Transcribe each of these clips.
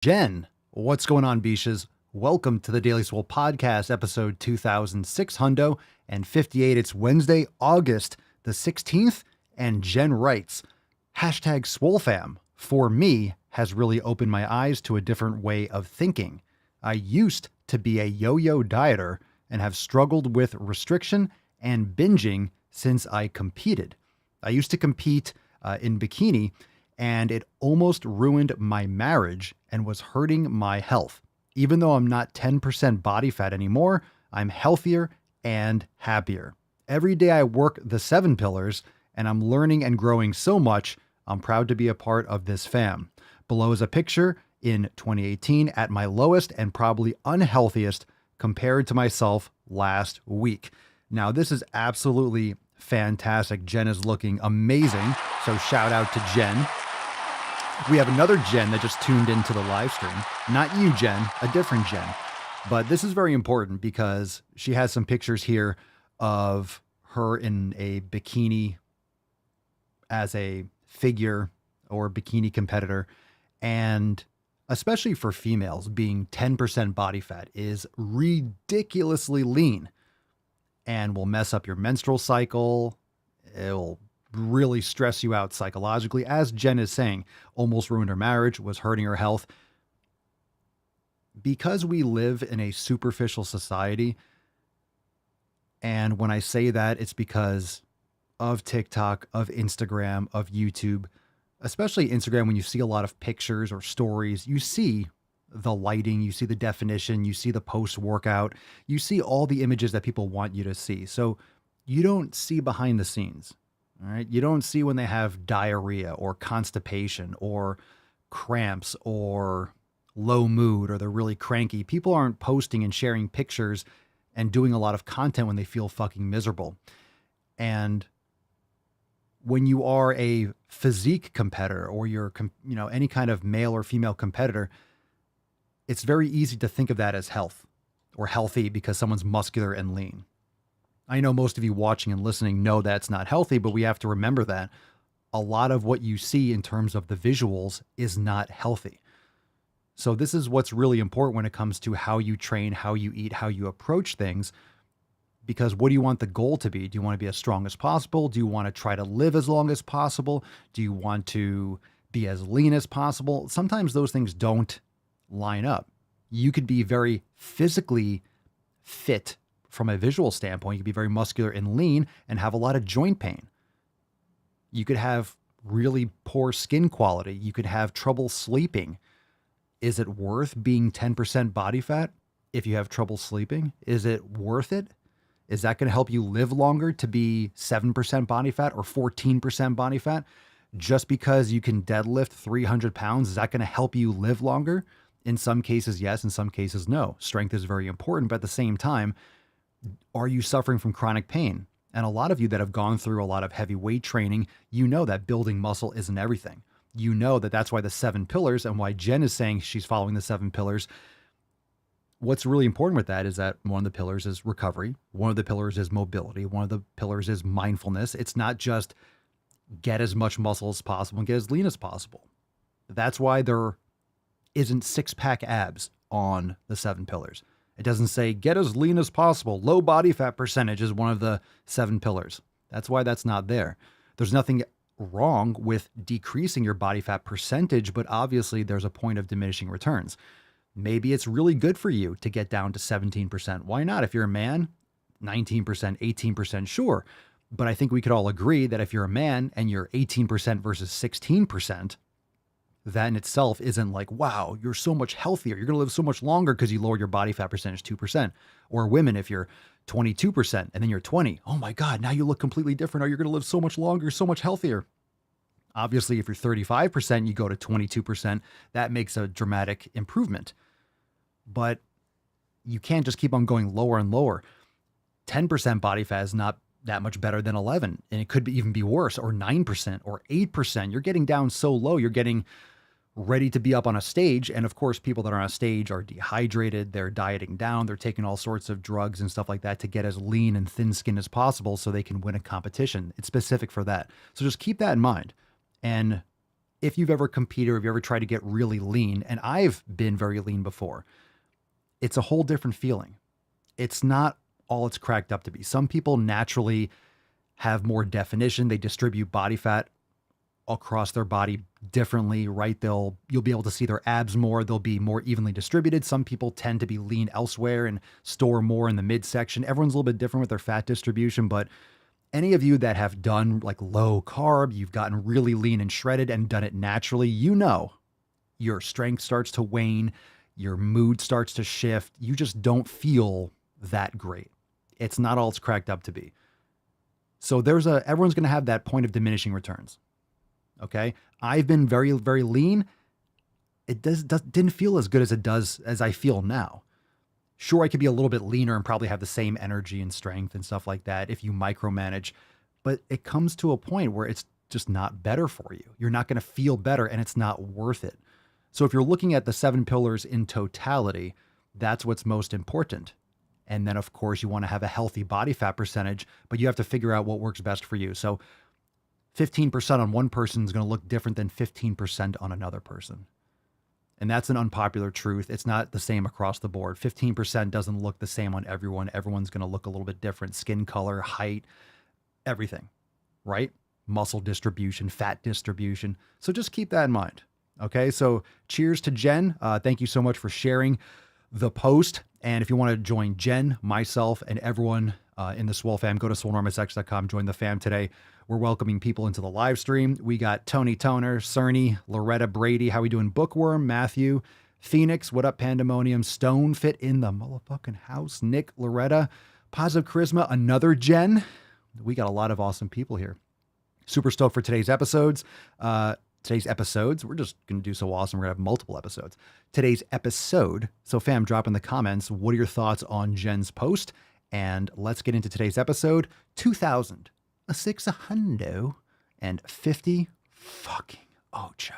Jen, what's going on, Beaches? Welcome to the Daily Swole podcast, episode 2658. It's Wednesday, August the 16th, and Jen writes, hashtag SwoleFam, for me, has really opened my eyes to a different way of thinking. I used to be a yo-yo dieter and have struggled with restriction and binging since I competed. I used to compete in bikini, and it almost ruined my marriage and was hurting my health. Even though I'm not 10% body fat anymore, I'm healthier and happier. Every day I work the 7 pillars and I'm learning and growing so much. I'm proud to be a part of this fam. Below is a picture in 2018 at my lowest and probably unhealthiest compared to myself last week. Now, this is absolutely fantastic. Jen is looking amazing. So shout out to Jen. We have another Jen that just tuned into the live stream. Not you, Jen, a different Jen. But this is very important because she has some pictures here of her in a bikini as a figure or bikini competitor. And especially for females, being 10% body fat is ridiculously lean and will mess up your menstrual cycle. It'll really stress you out psychologically. As Jen is saying, almost ruined her marriage, was hurting her health. Because we live in a superficial society, and when I say that, it's because of TikTok, of Instagram, of YouTube, especially Instagram. When you see a lot of pictures or stories, you see the lighting, you see the definition, you see the post-workout, you see all the images that people want you to see. So you don't see behind the scenes. All right. You don't see when they have diarrhea or constipation or cramps or low mood or they're really cranky. People aren't posting and sharing pictures and doing a lot of content when they feel fucking miserable. And when you are a physique competitor or you're, any kind of male or female competitor, it's very easy to think of that as health or healthy because someone's muscular and lean. I know most of you watching and listening know that's not healthy, but we have to remember that a lot of what you see in terms of the visuals is not healthy. So this is what's really important when it comes to how you train, how you eat, how you approach things. Because what do you want the goal to be? Do you want to be as strong as possible? Do you want to try to live as long as possible? Do you want to be as lean as possible? Sometimes those things don't line up. You could be very physically fit from a visual standpoint. You could be very muscular and lean and have a lot of joint pain. You could have really poor skin quality. You could have trouble sleeping. Is it worth being 10% body fat if you have trouble sleeping? Is it worth it? Is that going to help you live longer to be 7% body fat or 14% body fat? Just because you can deadlift 300 pounds, is that going to help you live longer? In some cases, yes. In some cases, no. Strength is very important, but at the same time, are you suffering from chronic pain? And a lot of you that have gone through a lot of heavy weight training, you know that building muscle isn't everything. You know that that's why the 7 pillars and why Jen is saying she's following the 7 pillars. What's really important with that is that one of the pillars is recovery. One of the pillars is mobility. One of the pillars is mindfulness. It's not just get as much muscle as possible and get as lean as possible. That's why there isn't 6-pack abs on the 7 pillars. It doesn't say get as lean as possible. Low body fat percentage is one of the 7 pillars. That's why that's not there. There's nothing wrong with decreasing your body fat percentage, but obviously there's a point of diminishing returns. Maybe it's really good for you to get down to 17%. Why not? If you're a man, 19%, 18%, sure. But I think we could all agree that if you're a man and you're 18% versus 16%, that in itself isn't like, wow, you're so much healthier. You're going to live so much longer because you lowered your body fat percentage 2%. Or women, if you're 22% and then you're 20, oh my God, now you look completely different. Or you're going to live so much longer, so much healthier. Obviously, if you're 35%, you go to 22%, that makes a dramatic improvement. But you can't just keep on going lower and lower. 10% body fat is not that much better than 11. And it could even be worse, or 9% or 8%. You're getting down so low, you're getting ready to be up on a stage. And of course, people that are on a stage are dehydrated, they're dieting down, they're taking all sorts of drugs and stuff like that to get as lean and thin skinned as possible so they can win a competition. It's specific for that. So just keep that in mind. And if you've ever competed or if you ever tried to get really lean, and I've been very lean before, it's a whole different feeling. It's not all it's cracked up to be. Some people naturally have more definition. They distribute body fat across their body differently, right? You'll be able to see their abs more. They'll be more evenly distributed. Some people tend to be lean elsewhere and store more in the midsection. Everyone's a little bit different with their fat distribution, but any of you that have done like low carb, you've gotten really lean and shredded and done it naturally, you know, your strength starts to wane, your mood starts to shift. You just don't feel that great. It's not all it's cracked up to be. So everyone's going to have that point of diminishing returns. Okay. I've been very, very lean. It didn't feel as good as it does as I feel now. Sure, I could be a little bit leaner and probably have the same energy and strength and stuff like that if you micromanage, but it comes to a point where it's just not better for you. You're not going to feel better and it's not worth it. So if you're looking at the 7 pillars in totality, that's what's most important. And then of course you want to have a healthy body fat percentage, but you have to figure out what works best for you. So 15% on one person is going to look different than 15% on another person. And that's an unpopular truth. It's not the same across the board. 15% doesn't look the same on everyone. Everyone's going to look a little bit different. Skin color, height, everything, right? Muscle distribution, fat distribution. So just keep that in mind. Okay. So cheers to Jen. Thank you so much for sharing the post. And if you want to join Jen, myself, and everyone in the Swole fam, go to swolenormousx.com, join the fam today. We're welcoming people into the live stream. We got Tony Toner, Cerny, Loretta Brady. How we doing? Bookworm, Matthew, Phoenix. What up, Pandemonium? Stone Fit in the motherfucking house. Nick, Loretta, Positive Charisma, another Jen. We got a lot of awesome people here. Super stoked for today's episodes. We're just going to do so awesome. We're going to have multiple episodes. Today's episode. So fam, drop in the comments. What are your thoughts on Jen's post? And let's get into today's episode. 2,650 fucking Ocho.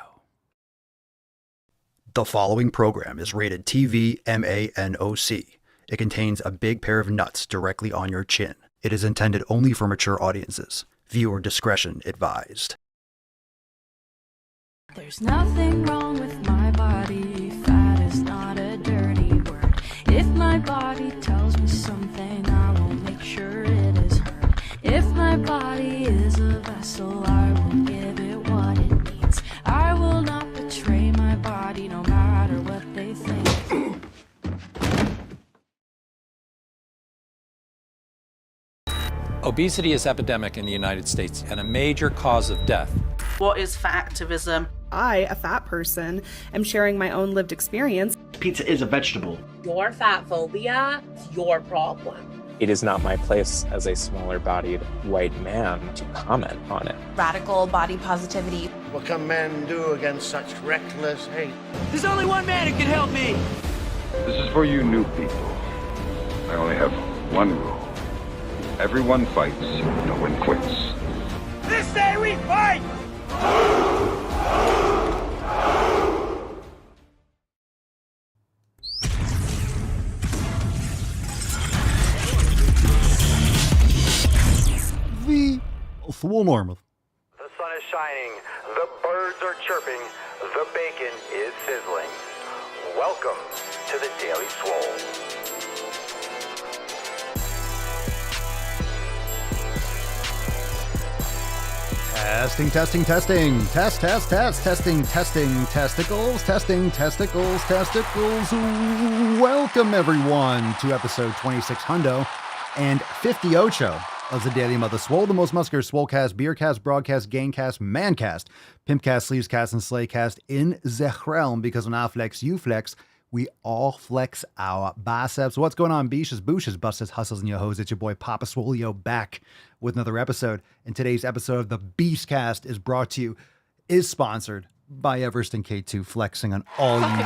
The following program is rated TV MANOC. It contains a big pair of nuts directly on your chin. It is intended only for mature audiences. Viewer discretion advised. There's nothing wrong with my body. Fat is not a dirty word. If my body tells me something, I will make sure it is heard. If my body is a vessel, I will give it what it needs. I will not betray my body, no matter what they think. Obesity is epidemic in the United States and a major cause of death. What is fat activism? I, a fat person, am sharing my own lived experience. Pizza is a vegetable. Your fat phobia is your problem. It is not my place as a smaller-bodied white man to comment on it. Radical body positivity. What can men do against such reckless hate? There's only one man who can help me. This is for you new people. I only have one rule. Everyone fights, no one quits. This day we fight! The Swole Normal. The sun is shining, the birds are chirping, the bacon is sizzling. Welcome to the Daily Swole. Testing. Testing, testicles. Welcome, everyone, to episode 2600 and 50 Ocho of the Daily Mother Swole, the most muscular swolecast, beercast, broadcast, gangcast, mancast, pimpcast, sleevescast, and slaycast in the realm, because when I flex, you flex. We all flex our biceps. What's going on, beaches, booshes, busses, hustles, and yo hoes? It's your boy Papa Swolio back with another episode. And today's episode of the Beastcast is sponsored by Everest and K2, flexing on all you beef.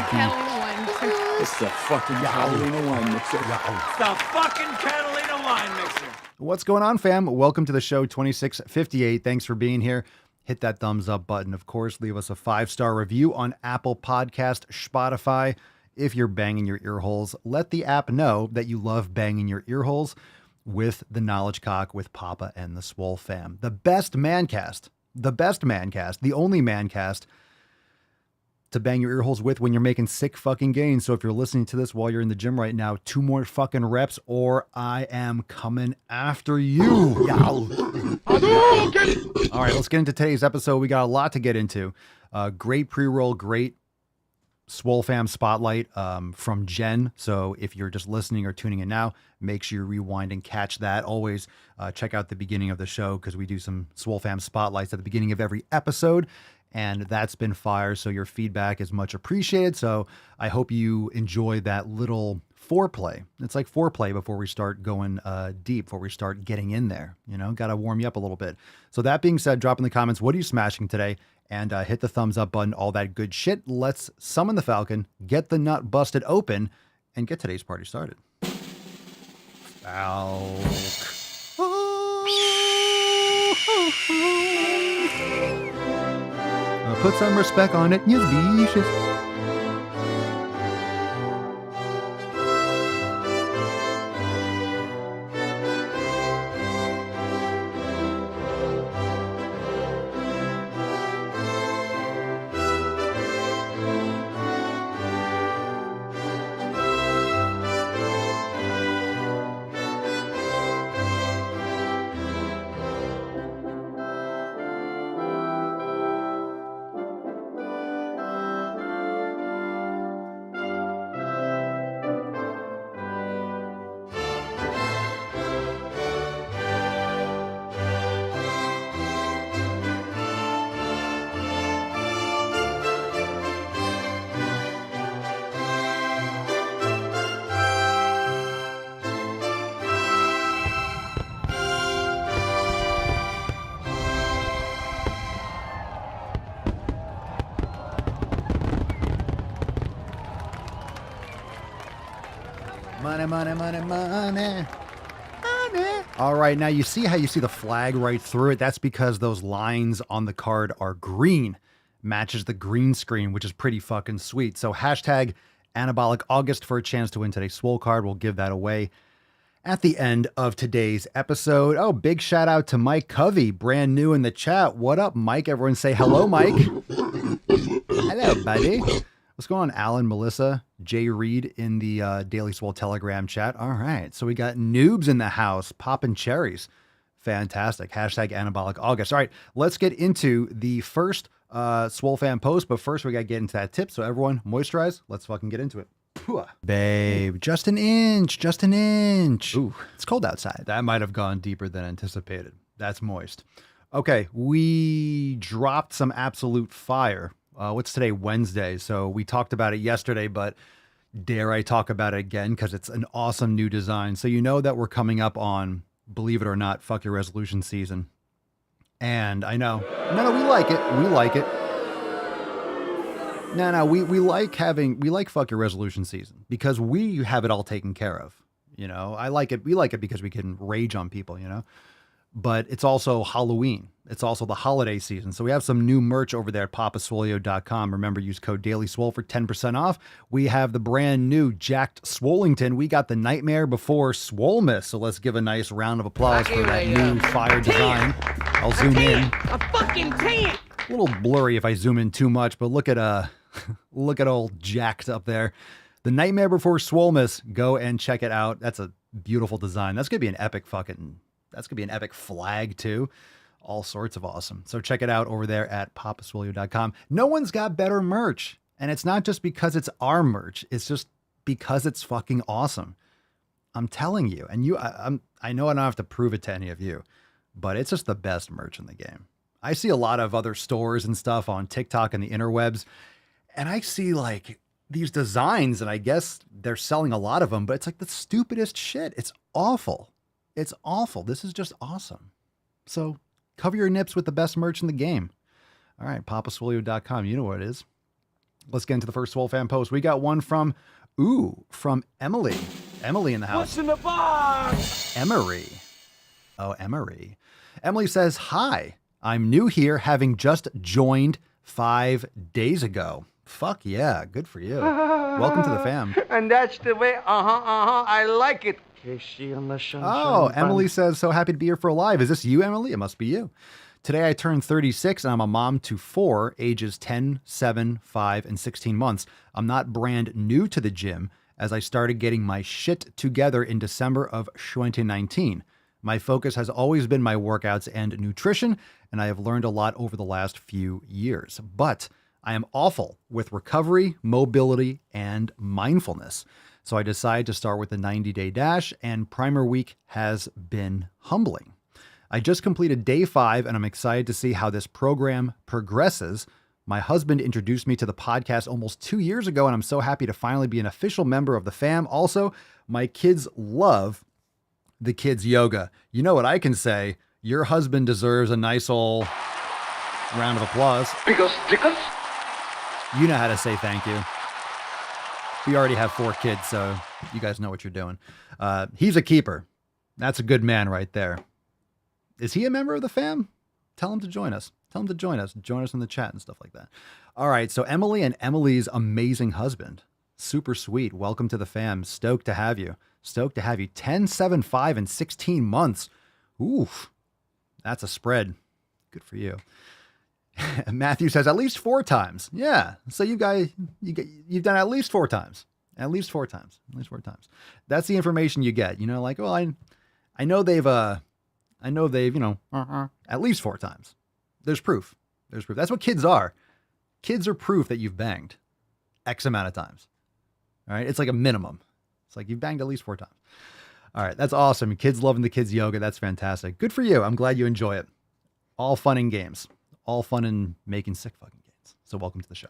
It's the fucking Catalina wine mixer. It's the fucking Catalina wine mixer. What's going on, fam? Welcome to the show 2658. Thanks for being here. Hit that thumbs up button. Of course, leave us a 5-star review on Apple Podcast, Spotify. If you're banging your ear holes, let the app know that you love banging your ear holes with the Knowledge Cock with Papa and the Swole fam. The best mancast, the only mancast to bang your ear holes with when you're making sick fucking gains. So if you're listening to this while you're in the gym right now, 2 more fucking reps or I am coming after you. All right, let's get into today's episode. We got a lot to get into. Great pre-roll, great Swole Fam spotlight from Jen. So if you're just listening or tuning in now, make sure you rewind and catch that. Always check out the beginning of the show because we do some Swole Fam spotlights at the beginning of every episode. And that's been fire. So your feedback is much appreciated. So I hope you enjoy that little foreplay. It's like foreplay before we start going deep, before we start getting in there. You know, got to warm you up a little bit. So that being said, drop in the comments, what are you smashing today? And hit the thumbs up button, all that good shit. Let's summon the Falcon, get the nut busted open, and get today's party started. Falk. Put some respect on it, you vicious. Money. All right, now you see how you see the flag right through it? That's because those lines on the card are green. Matches the green screen, which is pretty fucking sweet. So hashtag Anabolic August for a chance to win today's Swole card. We'll give that away at the end of today's episode. Oh, big shout out to Mike Covey, brand new in the chat. What up, Mike? Everyone say hello, Mike. Hello, buddy. What's going on, Alan, Melissa, Jay Reed in the Daily Swole Telegram chat? All right, so we got noobs in the house, popping cherries. Fantastic. Hashtag Anabolic August. All right, let's get into the first Swole Fan post, but first we got to get into that tip. So everyone, moisturize. Let's fucking get into it. Babe, just an inch. Ooh, it's cold outside. That might have gone deeper than anticipated. That's moist. Okay, we dropped some absolute fire. What's today? Wednesday. So we talked about it yesterday, but dare I talk about it again because it's an awesome new design. So you know that we're coming up on, believe it or not, fuck your resolution season. And I know, no, we like it. We like it. No, we like fuck your resolution season because we have it all taken care of. You know, I like it. We like it because we can rage on people, you know, but it's also Halloween. It's also the holiday season. So we have some new merch over there at papaswolio.com. Remember, use code Daily Swole for 10% off. We have the brand new Jacked Swolington. We got the Nightmare Before Swolemas. So let's give a nice round of applause for that new fire design. I'll zoom in. A fucking tank! A little blurry if I zoom in too much, but look at look at old Jacked up there. The Nightmare Before Swolemas. Go and check it out. That's a beautiful design. That's gonna be an epic flag too. All sorts of awesome. So check it out over there at papaswolio.com. No one's got better merch. And it's not just because it's our merch. It's just because it's fucking awesome. I'm telling you. And I know I don't have to prove it to any of you, but it's just the best merch in the game. I see a lot of other stores and stuff on TikTok and the interwebs, and I see like these designs, and I guess they're selling a lot of them, but it's like the stupidest shit. It's awful. It's awful. This is just awesome. So cover your nips with the best merch in the game. All right, papaswolio.com. You know what it is. Let's get into the first Swole Fan post. We got one from Emily. Emily in the house. What's in the box? Emery. Oh, Emery. Emily says, hi, I'm new here, having just joined 5 days ago. Fuck yeah, good for you. Welcome to the fam. And that's the way, I like it. Oh, Emily says, so happy to be here for a live. Is this you, Emily? It must be you. Today I turned 36 and I'm a mom to 4, ages 10, 7, 5, and 16 months. I'm not brand new to the gym as I started getting my shit together in December of 2019. My focus has always been my workouts and nutrition, and I have learned a lot over the last few years. But I am awful with recovery, mobility, and mindfulness. So I decided to start with the 90-day dash, and Primer Week has been humbling. I just completed day 5, and I'm excited to see how this program progresses. My husband introduced me to the podcast almost 2 years ago, and I'm so happy to finally be an official member of the fam. Also, my kids love the kids yoga. You know what I can say? Your husband deserves a nice old round of applause. Because stickers? You know how to say thank you. We already have 4 kids, so you guys know what you're doing. He's a keeper. That's a good man right there. Is he a member of the fam? Tell him to join us. Tell him to join us. Join us in the chat and stuff like that. All right, so Emily and Emily's amazing husband. Super sweet. Welcome to the fam. Stoked to have you. Stoked to have you. 10, 7, 5, and 16 months. Oof. That's a spread. Good for you. Matthew says at least 4 times. Yeah. So you've done at least 4 times. At least 4 times. At least 4 times. That's the information you get. You know, like, well, I know they've, at least 4 times. There's proof. There's proof. That's what kids are. Kids are proof that you've banged X amount of times. All right. It's like a minimum. It's like you've banged at least 4 times. All right. That's awesome. Kids loving the kids yoga. That's fantastic. Good for you. I'm glad you enjoy it. All fun and games. All fun and making sick fucking games. So welcome to the show.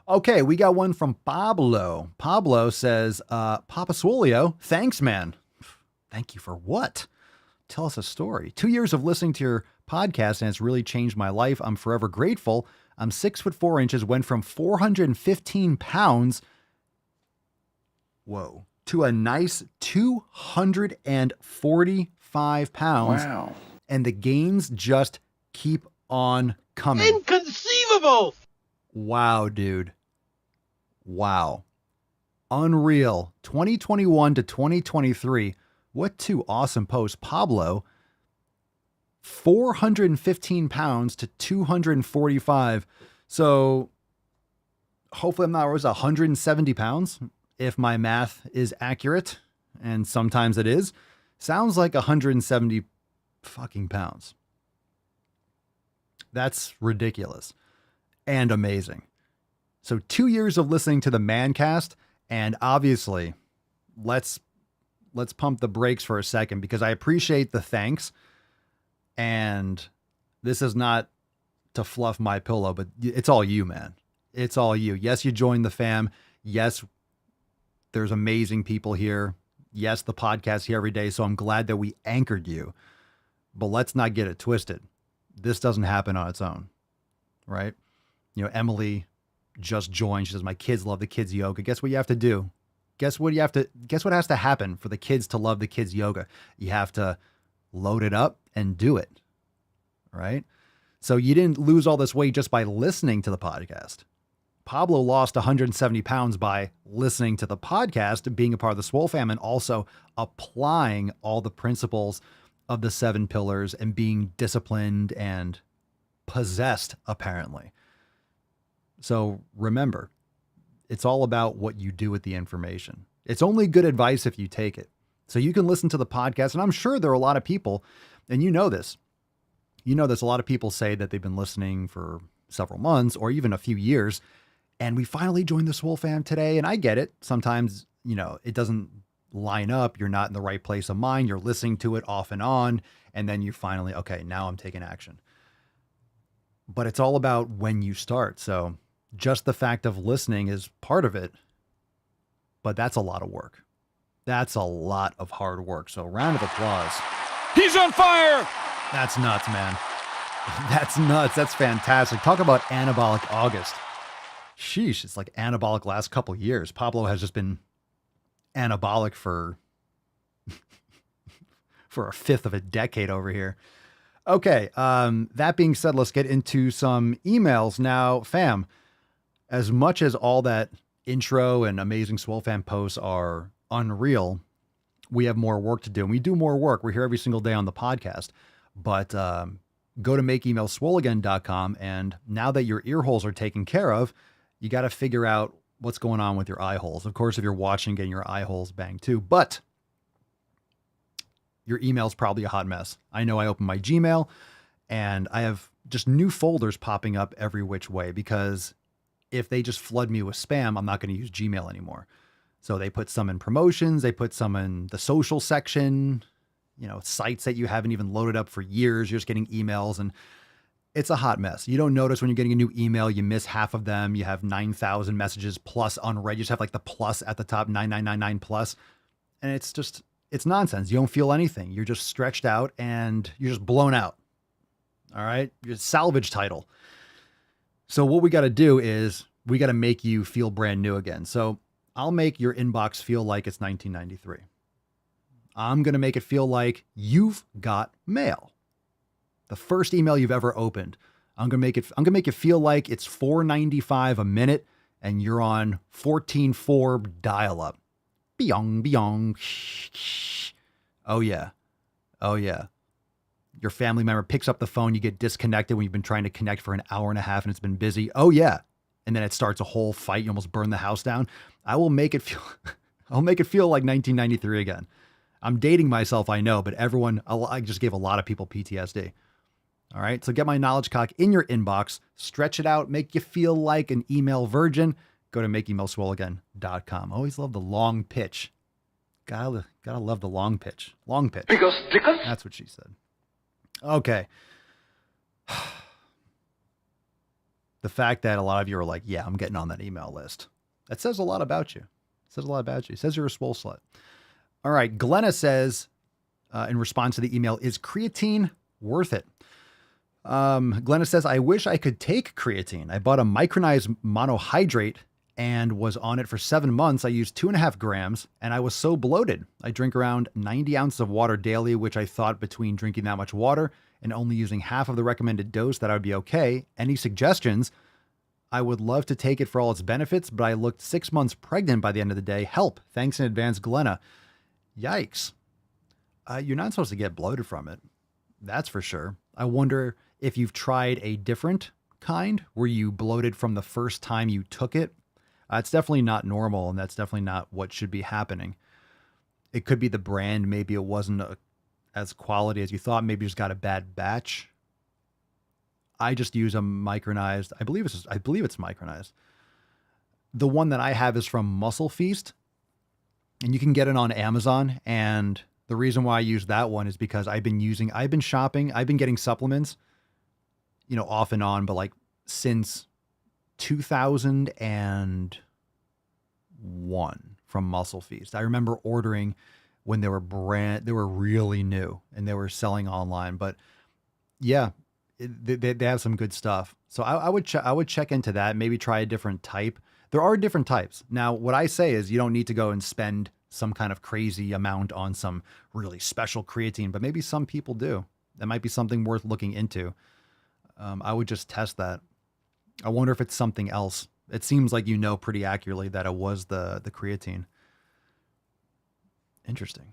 Okay. We got one from Pablo. Pablo says, Papa Swolio, thanks, man. Thank you for what? Tell us a story. 2 years of listening to your podcast, and it's really changed my life. I'm forever grateful. I'm 6'4", went from 415 pounds, to a nice 245 pounds. Wow. And the gains just keep on coming. Inconceivable! Wow, dude. Wow. Unreal. 2021 to 2023. What 2 awesome posts. Pablo, 415 pounds to 245. So hopefully I'm not, it was 170 pounds. If my math is accurate, and sometimes it is, sounds like 170 fucking pounds. That's ridiculous and amazing. So 2 years of listening to the Mancast, and obviously let's pump the brakes for a second because I appreciate the thanks. And this is not to fluff my pillow, but it's all you, man. It's all you. Yes, you joined the fam. Yes, there's amazing people here. Yes, the podcast here every day. So I'm glad that we anchored you, but let's not get it twisted. This doesn't happen on its own, right? You know, Emily just joined. She says, my kids love the kids yoga. Guess what you have to do? Guess what has to happen for the kids to love the kids yoga? You have to load it up and do it. Right? So you didn't lose all this weight just by listening to the podcast. Pablo lost 170 pounds by listening to the podcast, being a part of the Swole fam, and also applying all the principles of the 7 pillars and being disciplined and possessed, apparently. So remember, it's all about what you do with the information. It's only good advice if you take it. So you can listen to the podcast, and I'm sure there are a lot of people, and you know this. You know, there's a lot of people say that they've been listening for several months or even a few years, and we finally joined the Swole fam today, and I get it. Sometimes, you know, it doesn't line up. You're not in the right place of mind. You're listening to it off and on, and then you finally, okay, now I'm taking action. But it's all about when you start. So just the fact of listening is part of it, but that's a lot of work. That's a lot of hard work. So round of applause. He's on fire. That's nuts, man. That's nuts. That's fantastic. Talk about anabolic August. Sheesh. It's like anabolic last couple years. Pablo has just been anabolic for a fifth of a decade over here. Okay. That being said, let's get into some emails now, fam. As much as all that intro and amazing Swole fam posts are unreal, we have more work to do, and we do more work. We're here every single day on the podcast, but go to makeemailswoleagain.com. And now that your ear holes are taken care of, you got to figure out what's going on with your eye holes. Of course, if you're watching, getting your eye holes banged too, but your email's probably a hot mess. I know I open my Gmail and I have just new folders popping up every which way, because if they just flood me with spam, I'm not going to use Gmail anymore. So they put some in promotions, they put some in the social section, sites that you haven't even loaded up for years. You're just getting emails, and it's a hot mess. You don't notice when you're getting a new email, you miss half of them. You have 9,000 messages plus unread. You just have like the plus at the top, 9999 plus. And it's nonsense. You don't feel anything. You're just stretched out and you're just blown out. All right. Your salvage title. So what we got to do is we got to make you feel brand new again. So I'll make your inbox feel like it's 1993. I'm going to make it feel like you've got mail. The first email you've ever opened. I'm going to make it feel like it's $4.95 a minute and you're on 14.4 dial-up. Beong, beong. Oh yeah. Oh yeah. Your family member picks up the phone, you get disconnected when you've been trying to connect for an hour and a half and it's been busy. Oh yeah. And then it starts a whole fight. You almost burn the house down. I'll make it feel like 1993 again. I'm dating myself, I know, but I just gave a lot of people PTSD. All right. So get my knowledge cock in your inbox, stretch it out, make you feel like an email virgin. Go to makeemailswoleagain.com. Always love the long pitch. Gotta love the long pitch. Long pitch. Because that's what she said. Okay. The fact that a lot of you are like, yeah, I'm getting on that email list. That says a lot about you. It says a lot about you. It says you're a swole slut. All right. Glenna says, in response to the email, is creatine worth it? Glenna says, I wish I could take creatine. I bought a micronized monohydrate and was on it for 7 months. I used 2.5 grams and I was so bloated. I drink around 90 ounces of water daily, which I thought between drinking that much water and only using half of the recommended dose that I would be okay. Any suggestions? I would love to take it for all its benefits, but I looked 6 months pregnant by the end of the day. Help. Thanks in advance, Glenna. Yikes. You're not supposed to get bloated from it. That's for sure. I wonder if you've tried a different kind where you bloated from the first time you took it. It's definitely not normal, and that's definitely not what should be happening. It could be the brand. Maybe it wasn't as quality as you thought. Maybe you just got a bad batch. I just use a micronized. I believe it's micronized. The one that I have is from Muscle Feast, and you can get it on Amazon. And the reason why I use that one is because I've been shopping. I've been getting supplements, off and on, but like since 2001 from Muscle Feast. I remember ordering when they were really new and they were selling online, but yeah, they have some good stuff. So I would check into that. Maybe try a different type. There are different types. Now, what I say is you don't need to go and spend some kind of crazy amount on some really special creatine, but maybe some people do. That might be something worth looking into. I would just test that. I wonder if it's something else. It seems like pretty accurately that it was the creatine. Interesting.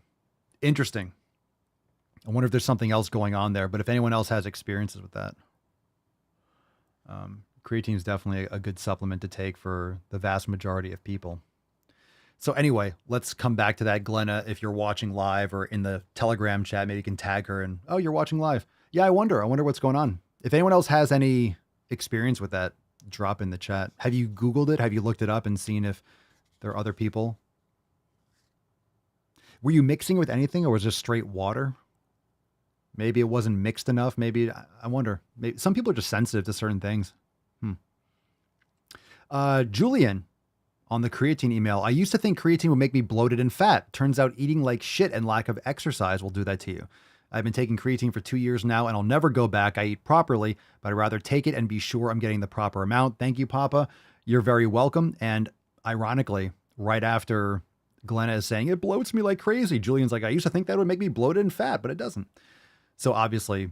I wonder if there's something else going on there, but if anyone else has experiences with that. Creatine is definitely a good supplement to take for the vast majority of people. So anyway, let's come back to that. Glenna, if you're watching live or in the Telegram chat, maybe you can tag her and, oh, you're watching live. Yeah, I wonder what's going on. If anyone else has any experience with that, drop in the chat. Have you Googled it? Have you looked it up and seen if there are other people? Were you mixing with anything, or was it just straight water? Maybe it wasn't mixed enough. Maybe, I wonder. Maybe some people are just sensitive to certain things. Julian on the creatine email. I used to think creatine would make me bloated and fat. Turns out eating like shit and lack of exercise will do that to you. I've been taking creatine for 2 years now and I'll never go back. I eat properly, but I'd rather take it and be sure I'm getting the proper amount. Thank you, Papa. You're very welcome. And ironically, right after Glenna is saying it bloats me like crazy, Julian's like, I used to think that would make me bloated and fat, but it doesn't. So obviously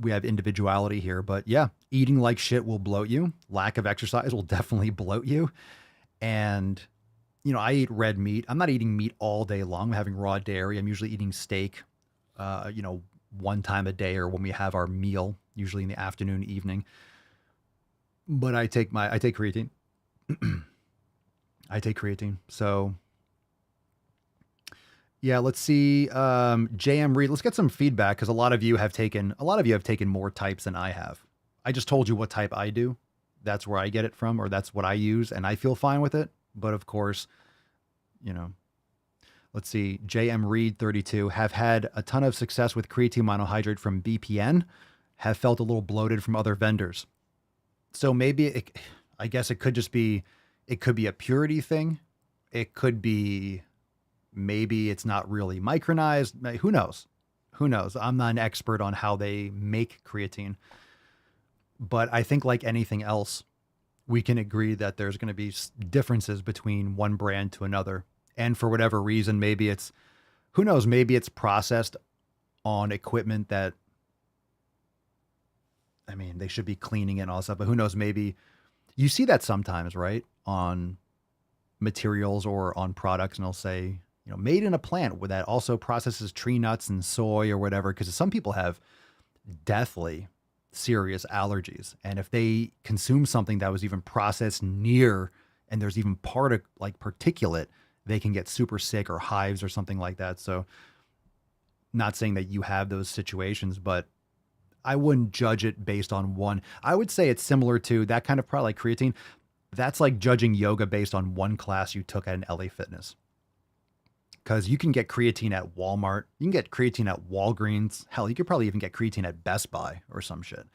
we have individuality here, but yeah, eating like shit will bloat you. Lack of exercise will definitely bloat you. And, I eat red meat. I'm not eating meat all day long. I'm having raw dairy. I'm usually eating steak, one time a day or when we have our meal, usually in the afternoon, evening. But I take creatine. I take creatine. So yeah, let's see. JM Reed, let's get some feedback because a lot of you have taken more types than I have. I just told you what type I do. That's where I get it from, or that's what I use, and I feel fine with it. But of course, let's see. JM Reed 32 have had a ton of success with creatine monohydrate from BPN, have felt a little bloated from other vendors. So I guess it could be a purity thing. It could be maybe it's not really micronized. Who knows? I'm not an expert on how they make creatine. But I think like anything else, we can agree that there's going to be differences between one brand to another. And for whatever reason, maybe it's processed on equipment that, I mean, they should be cleaning it and all that stuff, but who knows, maybe you see that sometimes, right? On materials or on products, and they'll say, made in a plant that also processes tree nuts and soy or whatever, because some people have deathly serious allergies. And if they consume something that was even processed near, and there's even particulate, they can get super sick or hives or something like that. So not saying that you have those situations, but I wouldn't judge it based on one. I would say it's similar to that kind of product like creatine. That's like judging yoga based on one class you took at an LA Fitness. Because you can get creatine at Walmart. You can get creatine at Walgreens. Hell, you could probably even get creatine at Best Buy or some shit.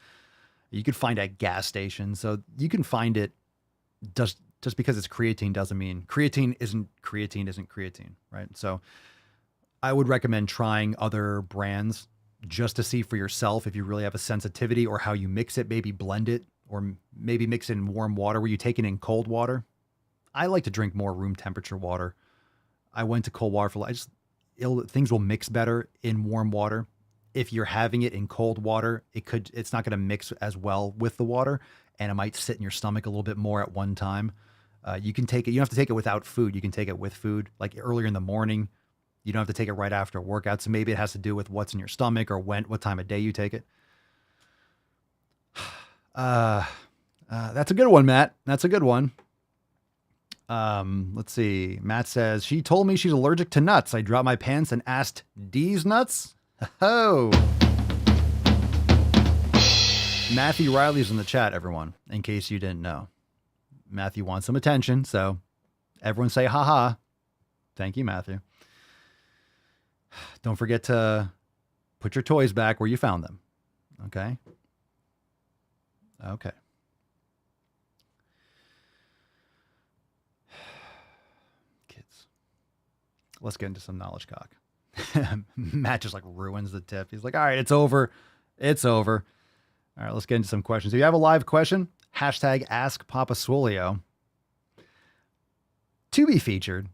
You could find at gas stations. So you can find it. Just because it's creatine doesn't mean creatine isn't creatine, right? So I would recommend trying other brands just to see for yourself if you really have a sensitivity, or how you mix it. Maybe blend it, or maybe mix it in warm water. Were you taking it in cold water? I like to drink more room temperature water. I went to cold water things will mix better in warm water. If you're having it in cold water, it's not going to mix as well with the water, and it might sit in your stomach a little bit more at one time. You can take it. You don't have to take it without food. You can take it with food, like earlier in the morning. You don't have to take it right after a workout. So maybe it has to do with what's in your stomach or what time of day you take it. That's a good one, Matt. That's a good one. Let's see. Matt says, she told me she's allergic to nuts. I dropped my pants and asked, D's nuts? Oh. Matthew Riley's in the chat, everyone, in case you didn't know. Matthew wants some attention, so everyone say haha. Thank you, Matthew. Don't forget to put your toys back where you found them. Okay? Okay. Kids. Let's get into some knowledge cock. Matt just ruins the tip. He's like, all right, it's over. It's over. All right, let's get into some questions. If you have a live question, hashtag Ask Papa Swolio. To be featured.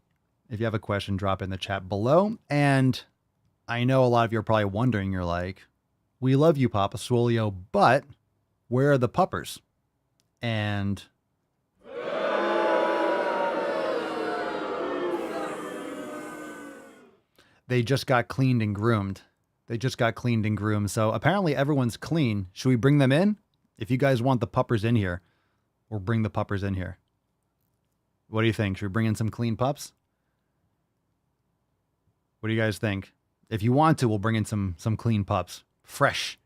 If you have a question, drop in the chat below. And I know a lot of you are probably wondering, you're like, we love you, Papa Swolio, but where are the puppers? And they just got cleaned and groomed. So apparently everyone's clean. Should we bring them in? If you guys want the puppers in here, or bring the puppers in here. What do you think? Should we bring in some clean pups? What do you guys think? If you want to, we'll bring in some clean pups. Fresh.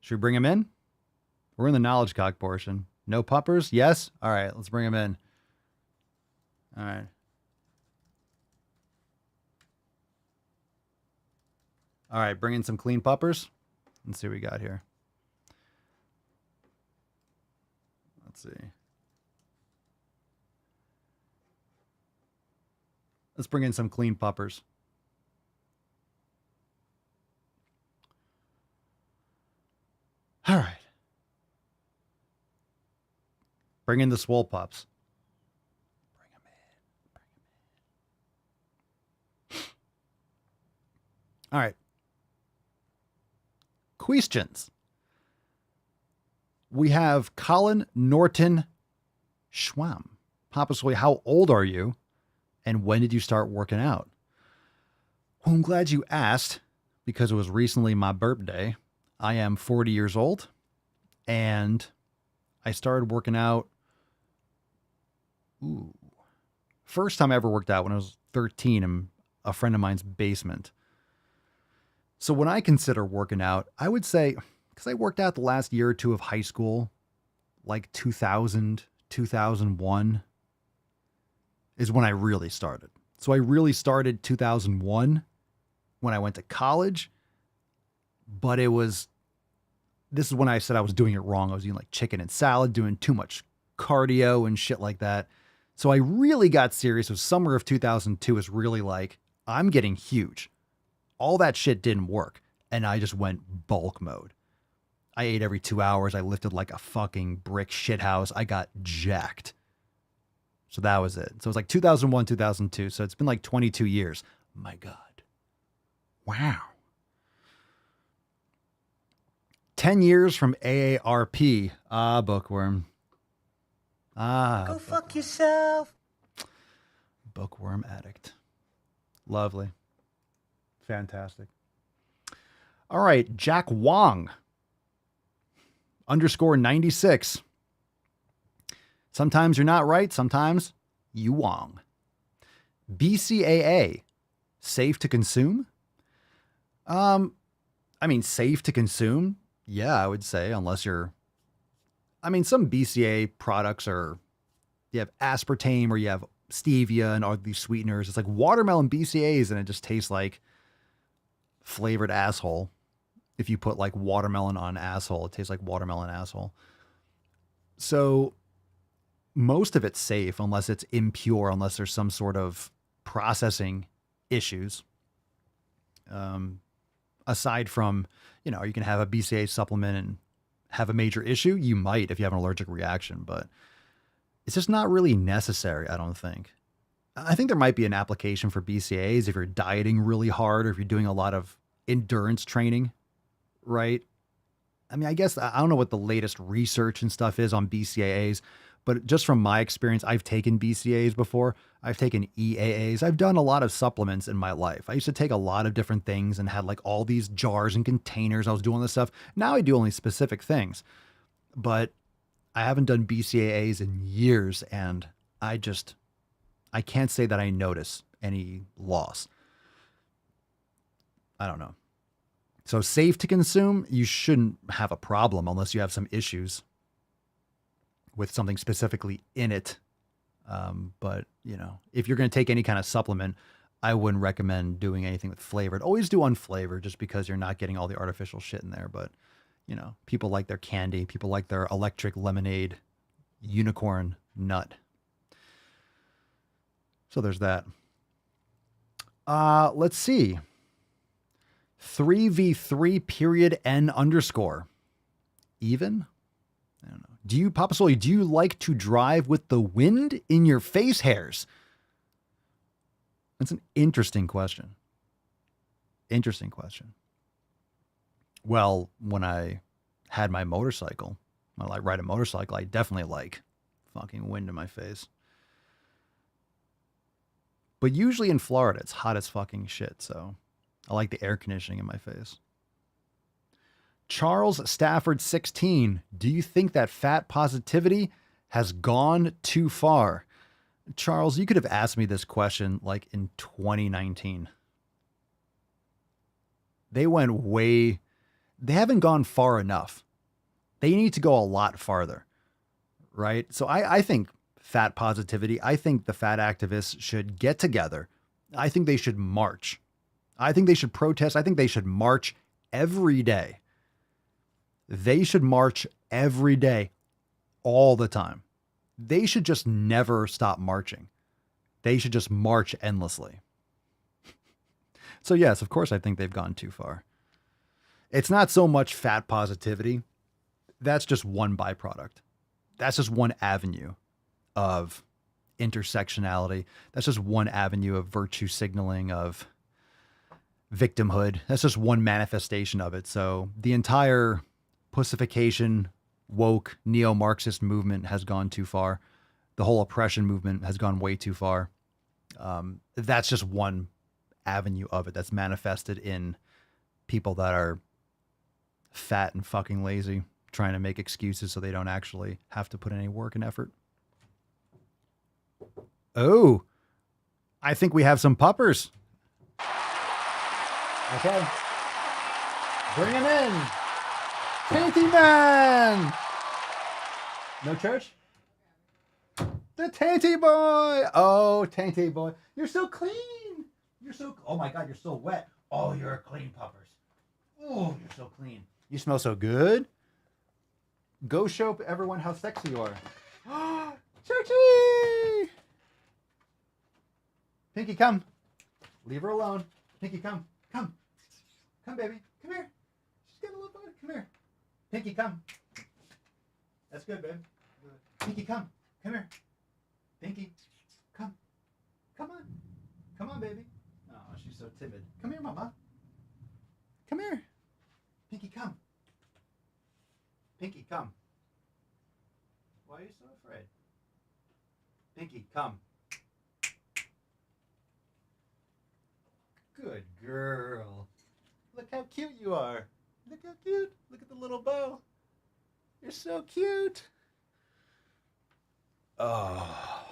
Should we bring them in? We're in the knowledge cock portion. No puppers? Yes? All right, let's bring them in. All right. All right, bring in some clean puppers. Let's see what we got here. Let's see. Let's bring in some clean puppers. All right. Bring in the swole pups. Bring them in. All right. Questions. We have Colin Norton Schwamm. Papa Swole, how old are you? And when did you start working out? Well, I'm glad you asked, because it was recently my birthday. I am 40 years old, and I started working out. First time I ever worked out when I was 13 in a friend of mine's basement. So when I consider working out, I would say, because I worked out the last year or two of high school, like 2000, 2001 is when I really started. So I really started 2001 when I went to college, but this is when I said I was doing it wrong. I was eating like chicken and salad, doing too much cardio and shit like that. So I really got serious. It was summer of 2002 is really like, I'm getting huge. All that shit didn't work. And I just went bulk mode. I ate every 2 hours. I lifted like a fucking brick shithouse. I got jacked. So that was it. So it was like 2001, 2002. So it's been like 22 years. My God. Wow. 10 years from AARP. Ah, bookworm. Go fuck yourself. Bookworm addict. Lovely. Fantastic. All right. Jack Wong. _96. Sometimes you're not right. Sometimes you Wong. BCAA. Safe to consume? Safe to consume? Yeah, I would say, unless you're... some BCA products are... You have aspartame or you have stevia and all these sweeteners. It's like watermelon BCAAs and it just tastes like flavored asshole. If you put like watermelon on asshole, it tastes like watermelon asshole. So most of it's safe unless it's impure, unless there's some sort of processing issues. Aside from, you can have a BCA supplement and have a major issue. You might if you have an allergic reaction, but it's just not really necessary, I don't think. I think there might be an application for BCAAs if you're dieting really hard or if you're doing a lot of endurance training, right? I guess I don't know what the latest research and stuff is on BCAAs, but just from my experience, I've taken BCAAs before. I've taken EAAs. I've done a lot of supplements in my life. I used to take a lot of different things and had like all these jars and containers. I was doing this stuff. Now I do only specific things, but I haven't done BCAAs in years. And I can't say that I notice any loss. I don't know. So safe to consume, you shouldn't have a problem unless you have some issues with something specifically in it. But, if you're going to take any kind of supplement, I wouldn't recommend doing anything with flavored. Always do unflavored just because you're not getting all the artificial shit in there. But, people like their candy. People like their electric lemonade, unicorn nut. So there's that. Let's see. 3v3 period N _. Even? I don't know. Papa Soli, do you like to drive with the wind in your face hairs? That's an interesting question. Interesting question. Well, when I had my motorcycle, when I ride a motorcycle, I definitely like fucking wind in my face. But usually in Florida, it's hot as fucking shit, so I like the air conditioning in my face. Charles Stafford 16. Do you think that fat positivity has gone too far? Charles, you could have asked me this question like in 2019. They haven't gone far enough. They need to go a lot farther, right? So I think fat positivity, I think the fat activists should get together. I think they should march. I think they should protest. I think they should march every day. They should march every day, all the time. They should just never stop marching. They should just march endlessly. So yes, of course, I think they've gone too far. It's not so much fat positivity. That's just one byproduct. That's just one avenue of intersectionality. That's just one avenue of virtue signaling, of victimhood. That's just one manifestation of it. So the entire pussification, woke, neo-Marxist movement has gone too far. The whole oppression movement has gone way too far. That's just one avenue of it that's manifested in people that are fat and fucking lazy, trying to make excuses so they don't actually have to put any work and effort. Oh, I think we have some puppers. Okay. Bring him in. Tainty Man. No church? The Tainty Boy. Oh, Tainty Boy. You're so clean. Oh my God, you're so wet. Oh, you're a clean puppers. Oh, you're so clean. You smell so good. Go show everyone how sexy you are. Churchy! Pinky, come. Leave her alone. Pinky, come. Come. Come, baby. Come here. She's got a little body. Come here. Pinky, come. That's good, babe. Pinky, come. Come here. Pinky, come. Come on. Come on, baby. Oh, she's so timid. Come here, mama. Come here. Pinky, come. Pinky, come. Why are you so afraid? Pinky, come. Good girl. Look how cute you are. Look how cute. Look at the little bow. You're so cute. Oh.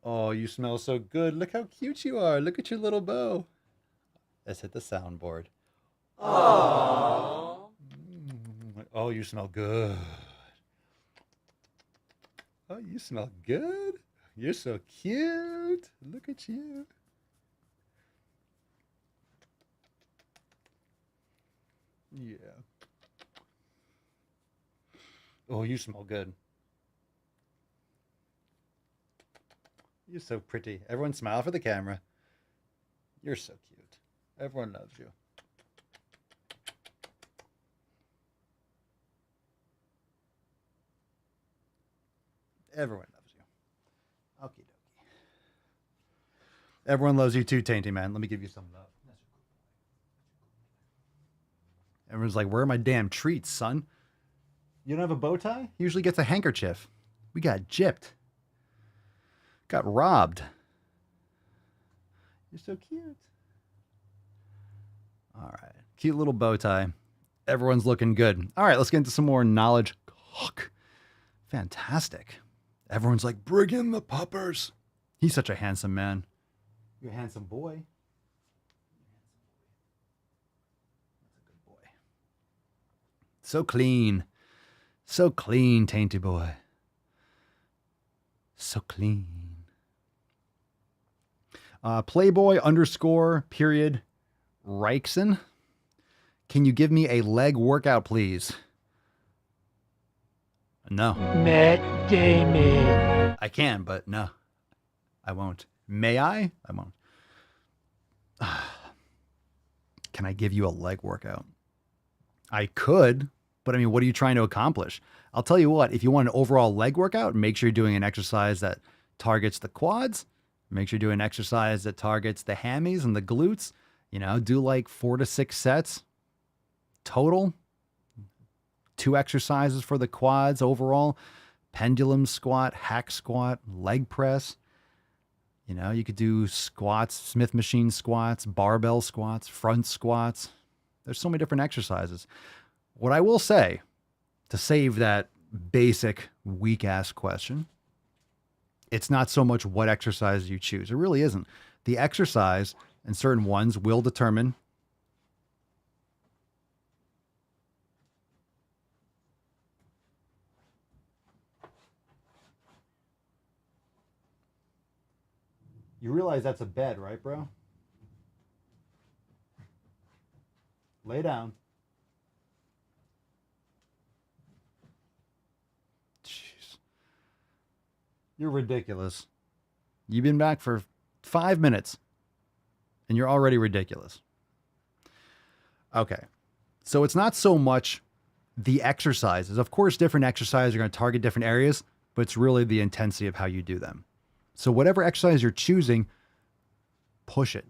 Oh, you smell so good. Look how cute you are. Look at your little bow. Let's hit the soundboard. Oh. Oh, you smell good. Oh, you smell good. You're so cute. Look at you. Yeah. Oh, you smell good. You're so pretty. Everyone smile for the camera. You're so cute. Everyone loves you. Everyone loves you. Okie dokie. Everyone loves you too, Tainty Man. Let me give you some love. Everyone's like, where are my damn treats, son? You don't have a bow tie? He usually gets a handkerchief. We got gypped. Got robbed. You're so cute. All right. Cute little bow tie. Everyone's looking good. All right, let's get into some more knowledge. Fantastic. Everyone's like, bring in the puppers. He's such a handsome man. You're a handsome boy. That's a good boy. So clean. So clean, Tainty Boy. So clean. Playboy __ Reichson. Can you give me a leg workout, please? No. Matt Damon. I can, but no. I won't. May I? I won't. Can I give you a leg workout? I could, but I mean, what are you trying to accomplish? I'll tell you what, if you want an overall leg workout, make sure you're doing an exercise that targets the quads. Make sure you're doing an exercise that targets the hammies and the glutes. You know, do like 4 to 6 sets total. 2 exercises for the quads overall. Pendulum squat, hack squat, leg press. You know, you could do squats, Smith machine squats, barbell squats, front squats. There's so many different exercises. What I will say, to save that basic weak-ass question, it's not so much what exercise you choose. It really isn't. The exercise and certain ones will determine You realize that's a bed, right, bro? Lay down. Jeez. You're ridiculous. You've been back for 5 minutes, and you're already ridiculous. Okay. So it's not so much the exercises. Of course, different exercises are going to target different areas, but it's really the intensity of how you do them. So whatever exercise you're choosing, push it.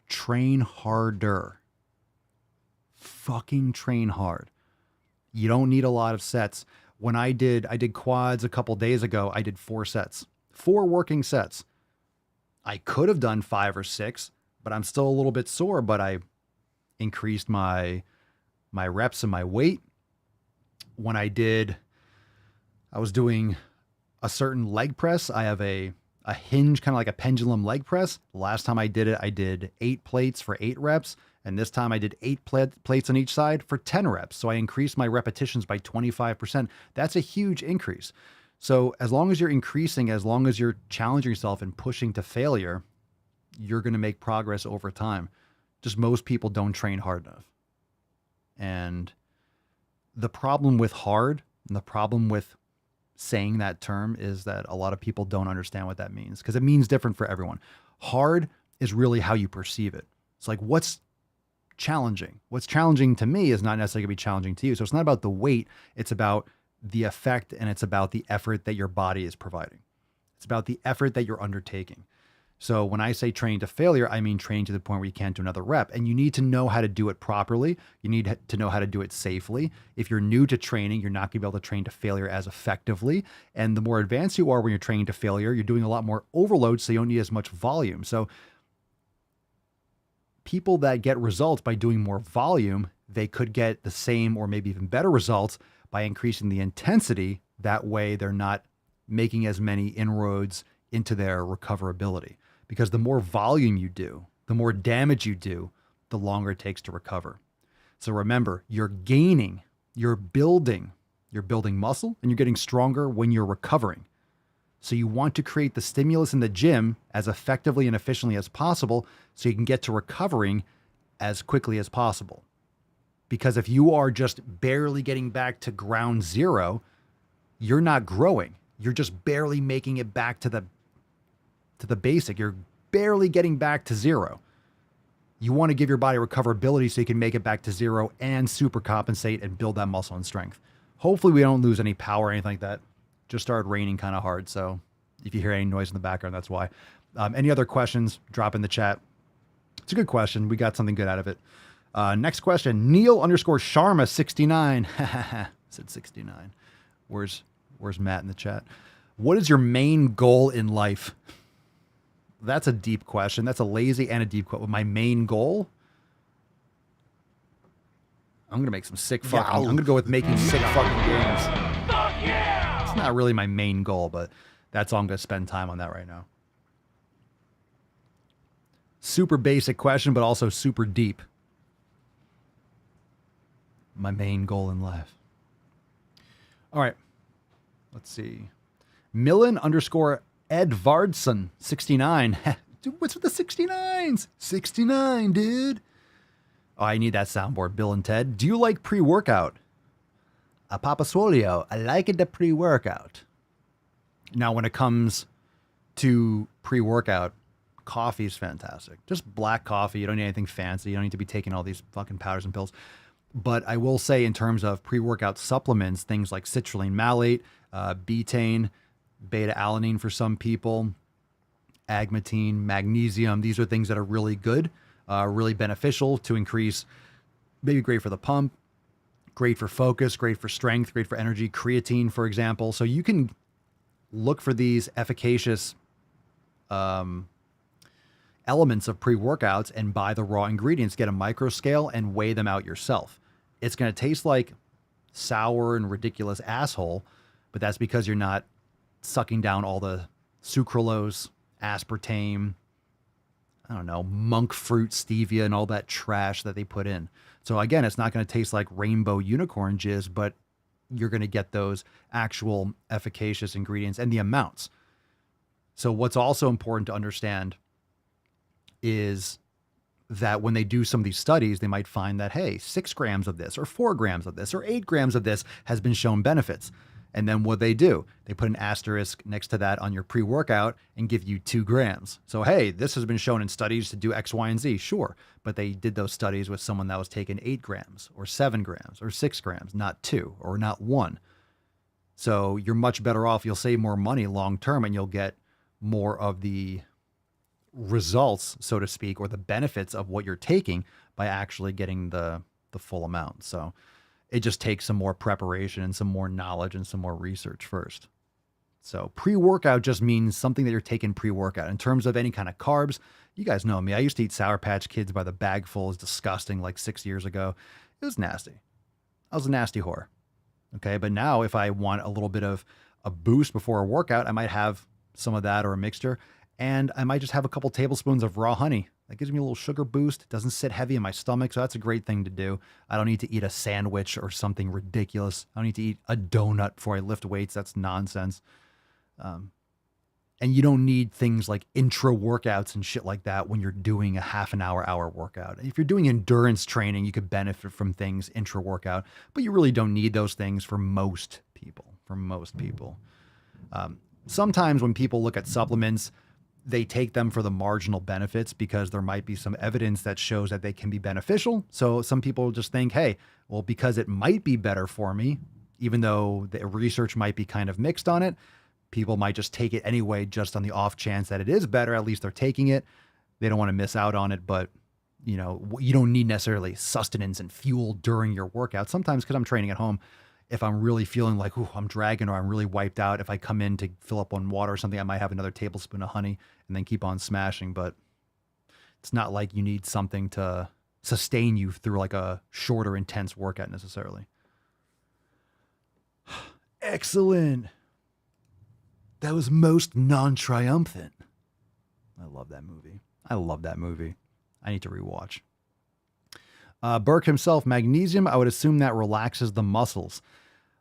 Train harder. Fucking train hard. You don't need a lot of sets. When I did quads a couple days ago, I did 4 sets. 4 working sets. I could have done 5 or 6, but I'm still a little bit sore, but I increased my reps and my weight. When I was doing a certain leg press. I have a hinge, kind of like a pendulum leg press. The last time I did it, I did 8 plates for 8 reps. And this time I did 8 plates on each side for 10 reps. So I increased my repetitions by 25%. That's a huge increase. So as long as you're increasing, as long as you're challenging yourself and pushing to failure, you're going to make progress over time. Just most people don't train hard enough. And the problem with hard and the problem with saying that term is that a lot of people don't understand what that means, because it means different for everyone. Hard is really how you perceive it. It's like, what's challenging? What's challenging to me is not necessarily going to be challenging to you. So it's not about the weight. It's about the effect, and it's about the effort that your body is providing. It's about the effort that you're undertaking. So when I say training to failure, I mean training to the point where you can't do another rep. And you need to know how to do it properly. You need to know how to do it safely. If you're new to training, you're not going to be able to train to failure as effectively. And the more advanced you are when you're training to failure, you're doing a lot more overload, so you don't need as much volume. So people that get results by doing more volume, they could get the same or maybe even better results by increasing the intensity. That way they're not making as many inroads into their recoverability. Because the more volume you do, the more damage you do, the longer it takes to recover. So remember, you're gaining, you're building muscle, and you're getting stronger when you're recovering. So you want to create the stimulus in the gym as effectively and efficiently as possible so you can get to recovering as quickly as possible. Because if you are just barely getting back to ground zero, you're not growing. You're just barely making it back to the basic. You're barely getting back to zero. You want to give your body recoverability so you can make it back to zero and super compensate and build that muscle and strength. Hopefully we don't lose any power or anything like that. Just started raining kind of hard. So if you hear any noise in the background, that's why. Any other questions, drop in the chat. It's a good question. We got something good out of it. Next question, Neil_Sharma 69. Said 69. Where's Matt in the chat? What is your main goal in life? That's a deep question. That's a lazy and a deep question. My main goal? I'm going to make some sick fucking... I'm going to go with making sick fucking games. Fuck yeah! It's not really my main goal, but that's all I'm going to spend time on that right now. Super basic question, but also super deep. My main goal in life. All right. Let's see. Millen_Edvardson 69. Dude, what's with the 69s? 69, dude. Oh, I need that soundboard, Bill and Ted. Do you like pre-workout? Papa Swolio, I like it, the pre-workout. Now, when it comes to pre-workout, coffee is fantastic. Just black coffee. You don't need anything fancy. You don't need to be taking all these fucking powders and pills. But I will say, in terms of pre-workout supplements, things like citrulline malate, betaine, beta-alanine for some people, agmatine, magnesium, these are things that are really good, really beneficial to increase, maybe great for the pump, great for focus, great for strength, great for energy. Creatine, for example. So you can look for these efficacious elements of pre-workouts and buy the raw ingredients, get a micro scale and weigh them out yourself. It's going to taste like sour and ridiculous asshole, but that's because you're not sucking down all the sucralose, aspartame, I don't know, monk fruit, stevia, and all that trash that they put in. So again, it's not going to taste like rainbow unicorn jizz, but you're going to get those actual efficacious ingredients and the amounts. So what's also important to understand is that when they do some of these studies, they might find that, hey, 6 grams of this or 4 grams of this or 8 grams of this has been shown benefits. And then what they do, they put an asterisk next to that on your pre-workout and give you 2 grams. So, hey, this has been shown in studies to do X, Y, and Z. Sure. But they did those studies with someone that was taking 8 grams or 7 grams or 6 grams, not 2 or not 1. So you're much better off. You'll save more money long-term and you'll get more of the results, so to speak, or the benefits of what you're taking by actually getting the full amount. So it just takes some more preparation and some more knowledge and some more research first. So pre-workout just means something that you're taking pre-workout. In terms of any kind of carbs, you guys know me. I used to eat Sour Patch Kids by the bagful. It was disgusting like 6 years ago. It was nasty. I was a nasty whore. Okay. But now if I want a little bit of a boost before a workout, I might have some of that or a mixture. And I might just have a couple tablespoons of raw honey. That gives me a little sugar boost. It doesn't sit heavy in my stomach. So that's a great thing to do. I don't need to eat a sandwich or something ridiculous. I don't need to eat a donut before I lift weights. That's nonsense. And you don't need things like intra workouts and shit like that when you're doing a half an hour workout. If you're doing endurance training, you could benefit from things intra workout, but you really don't need those things for most people. Sometimes when people look at supplements, they take them for the marginal benefits because there might be some evidence that shows that they can be beneficial. So some people just think, hey, well, because it might be better for me, even though the research might be kind of mixed on it, people might just take it anyway, just on the off chance that it is better. At least they're taking it. They don't want to miss out on it. But, you know, you don't need necessarily sustenance and fuel during your workout. Sometimes because I'm training at home, if I'm really feeling like, ooh, I'm dragging or I'm really wiped out, if I come in to fill up on water or something, I might have another tablespoon of honey and then keep on smashing. But it's not like you need something to sustain you through like a shorter, intense workout necessarily. Excellent. That was most non-triumphant. I love that movie. I need to rewatch. Burke himself, magnesium, I would assume that relaxes the muscles.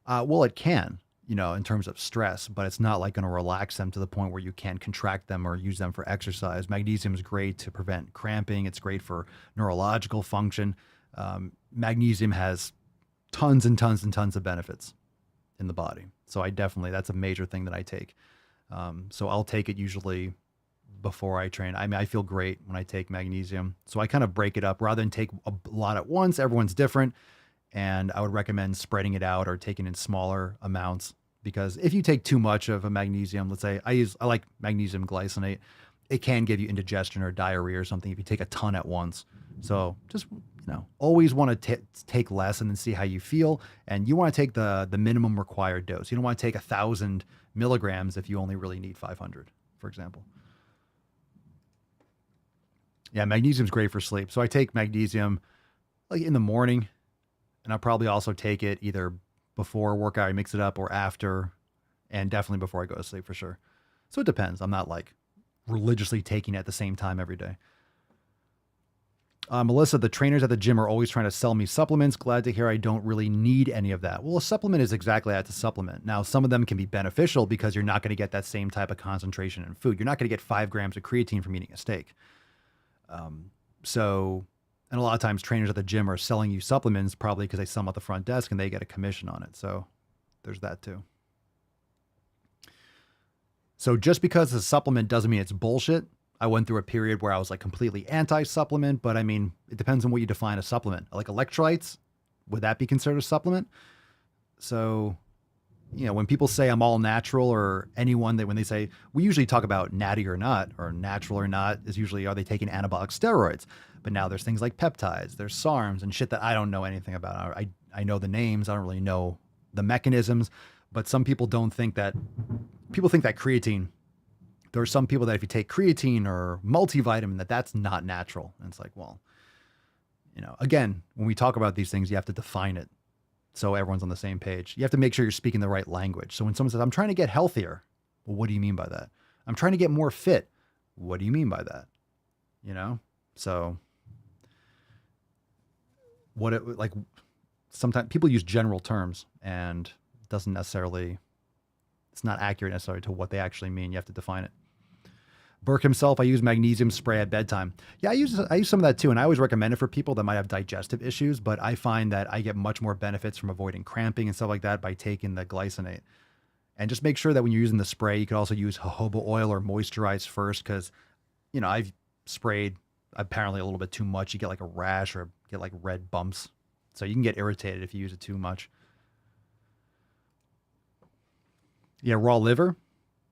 Well, it can, you know, in terms of stress, but it's not like going to relax them to the point where you can't contract them or use them for exercise. Magnesium is great to prevent cramping. It's great for neurological function. Magnesium has tons and tons and tons of benefits in the body. So that's a major thing that I take. So I'll take it usually before I train. I mean, I feel great when I take magnesium. So I kind of break it up rather than take a lot at once. Everyone's different. And I would recommend spreading it out or taking in smaller amounts, because if you take too much of a magnesium, let's say I like magnesium glycinate, it can give you indigestion or diarrhea or something if you take a ton at once. So just, always want to take less and then see how you feel. And you want to take the minimum required dose. You don't want to take 1,000 milligrams if you only really need 500, for example. Yeah, magnesium's great for sleep. So I take magnesium like in the morning, and I'll probably also take it either before a workout, I mix it up, or after, and definitely before I go to sleep for sure. So it depends. I'm not like religiously taking it at the same time every day. Melissa, the trainers at the gym are always trying to sell me supplements. Glad to hear I don't really need any of that. Well, a supplement is exactly that, a supplement. Now, some of them can be beneficial because you're not going to get that same type of concentration in food. You're not going to get 5 grams of creatine from eating a steak. And a lot of times trainers at the gym are selling you supplements probably because they sell them at the front desk and they get a commission on it. So there's that too. So just because a supplement doesn't mean it's bullshit. I went through a period where I was like completely anti-supplement, but I mean, it depends on what you define a supplement. Like electrolytes, would that be considered a supplement? So, when people say I'm all natural, or anyone that when they say, we usually talk about natty or not, or natural or not, is usually, are they taking anabolic steroids? But now there's things like peptides, there's SARMs and shit that I don't know anything about. I know the names, I don't really know the mechanisms, but some people think that creatine, there are some people that if you take creatine or multivitamin, that's not natural. And it's like, well, again, when we talk about these things, you have to define it so everyone's on the same page. You have to make sure you're speaking the right language. So when someone says, I'm trying to get healthier, well, what do you mean by that? I'm trying to get more fit. What do you mean by that? So sometimes people use general terms and it's not accurate necessarily to what they actually mean. You have to define it. Burke himself, I use magnesium spray at bedtime. Yeah, I use some of that too. And I always recommend it for people that might have digestive issues, but I find that I get much more benefits from avoiding cramping and stuff like that by taking the glycinate. And just make sure that when you're using the spray, you could also use jojoba oil or moisturize first. Cause I've sprayed apparently a little bit too much. You get like a rash or get like red bumps. So you can get irritated if you use it too much. Yeah, raw liver.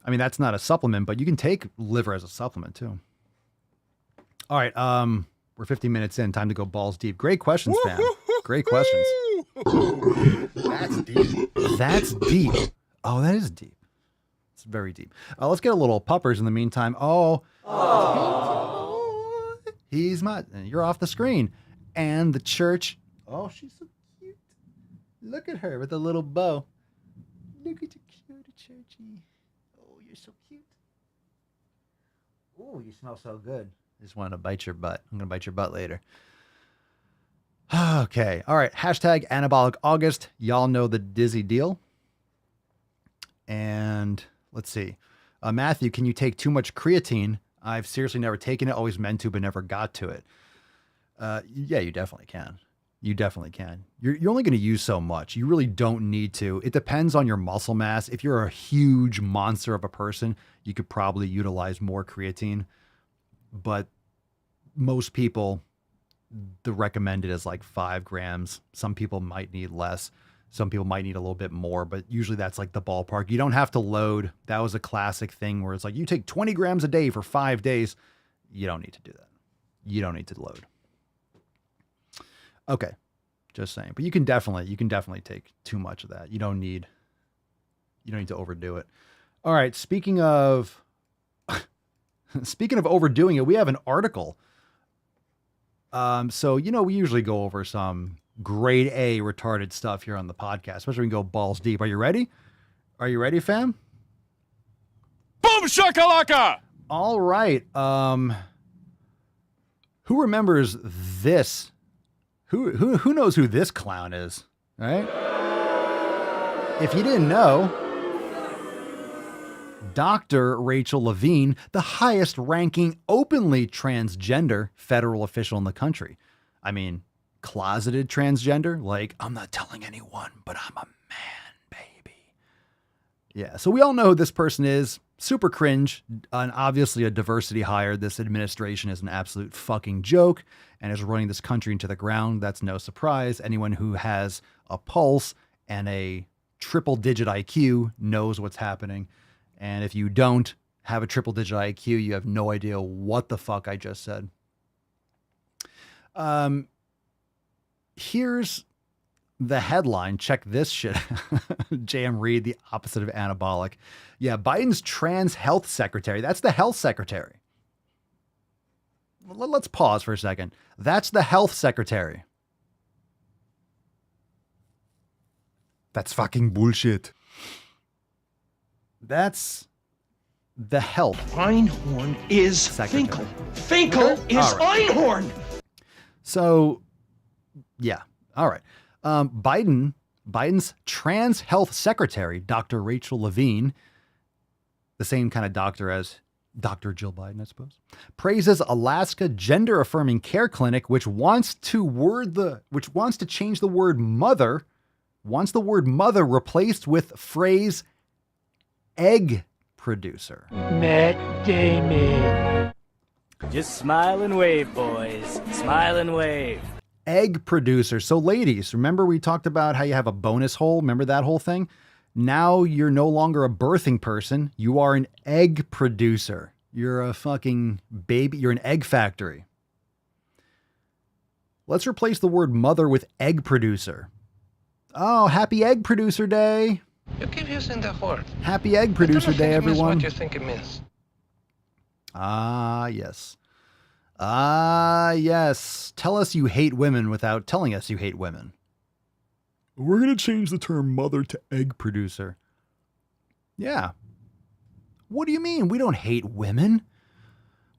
I mean, that's not a supplement, but you can take liver as a supplement too. All right, we're 15 minutes in. Time to go balls deep. Great questions, fam. Great questions. That's deep. That's deep. Oh, that is deep. It's very deep. Let's get a little puppers in the meantime. You're off the screen. And the church. Oh, she's so cute. Look at her with a little bow. Look at the cute churchy. Oh, you're so cute. Oh, you smell so good. I just wanted to bite your butt. I'm going to bite your butt later. Okay. All right. Hashtag anabolic August. Y'all know the dizzy deal. And let's see. Matthew, can you take too much creatine? I've seriously never taken it, always meant to, but never got to it. Yeah, you definitely can. You definitely can. You're only going to use so much. You really don't need to. It depends on your muscle mass. If you're a huge monster of a person, you could probably utilize more creatine. But most people, the recommended is like 5 grams. Some people might need less. Some people might need a little bit more, but usually that's like the ballpark. You don't have to load. That was a classic thing where it's like, you take 20 grams a day for 5 days. You don't need to do that. You don't need to load. Okay. Just saying. But you can definitely take too much of that. You don't need to overdo it. All right. Speaking of overdoing it, we have an article. So, we usually go over some grade A retarded stuff here on the podcast, especially when we go balls deep. Are you ready? Are you ready, fam? Boom shakalaka! All right. Who remembers this? Who knows who this clown is? Right? If you didn't know, Dr. Rachel Levine, the highest ranking openly transgender federal official in the country. I mean, closeted transgender, like, I'm not telling anyone, but I'm a man, baby. Yeah, so we all know who this person is. Super cringe, and obviously a diversity hire. This administration is an absolute fucking joke and is running this country into the ground. That's no surprise. Anyone who has a pulse and a triple-digit IQ knows what's happening. And if you don't have a triple-digit IQ, you have no idea what the fuck I just said. Here's the headline. Check this shit. JM Reed, the opposite of anabolic. Yeah, Biden's trans health secretary. That's the health secretary. Let's pause for a second. That's the health secretary. That's fucking bullshit. That's the health. Einhorn is secretary. Finkel. Finkel is right. Einhorn. So, yeah. All right. Biden's trans health secretary, Dr. Rachel Levine, the same kind of doctor as Dr. Jill Biden, I suppose, praises Alaska gender affirming care clinic, which wants to change the word mother, wants the word mother replaced with phrase egg producer. Matt Damon. Just smile and wave, boys. Smile and wave. Egg producer. So ladies, remember we talked about how you have a bonus hole? Remember that whole thing? Now you're no longer a birthing person. You are an egg producer. You're a fucking baby. You're an egg factory. Let's replace the word mother with egg producer. Oh, happy egg producer day. You keep using the word. Happy egg producer day, everyone. What do you think it means? Ah, yes. Ah, yes. Tell us you hate women without telling us you hate women. We're going to change the term mother to egg producer. Yeah. What do you mean? We don't hate women.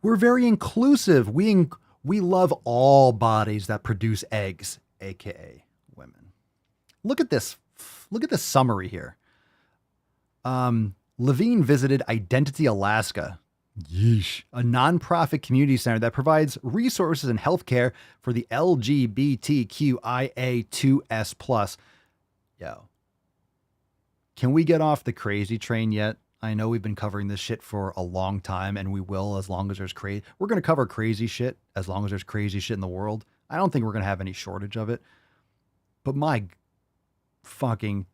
We're very inclusive. We love all bodies that produce eggs, aka women. Look at this. Look at this summary here. Levine visited Identity Alaska. Yeesh. A nonprofit community center that provides resources and healthcare for the LGBTQIA2S+. Yo. Can we get off the crazy train yet? I know we've been covering this shit for a long time, and we will as long as there's crazy. We're going to cover crazy shit as long as there's crazy shit in the world. I don't think we're going to have any shortage of it. But my fucking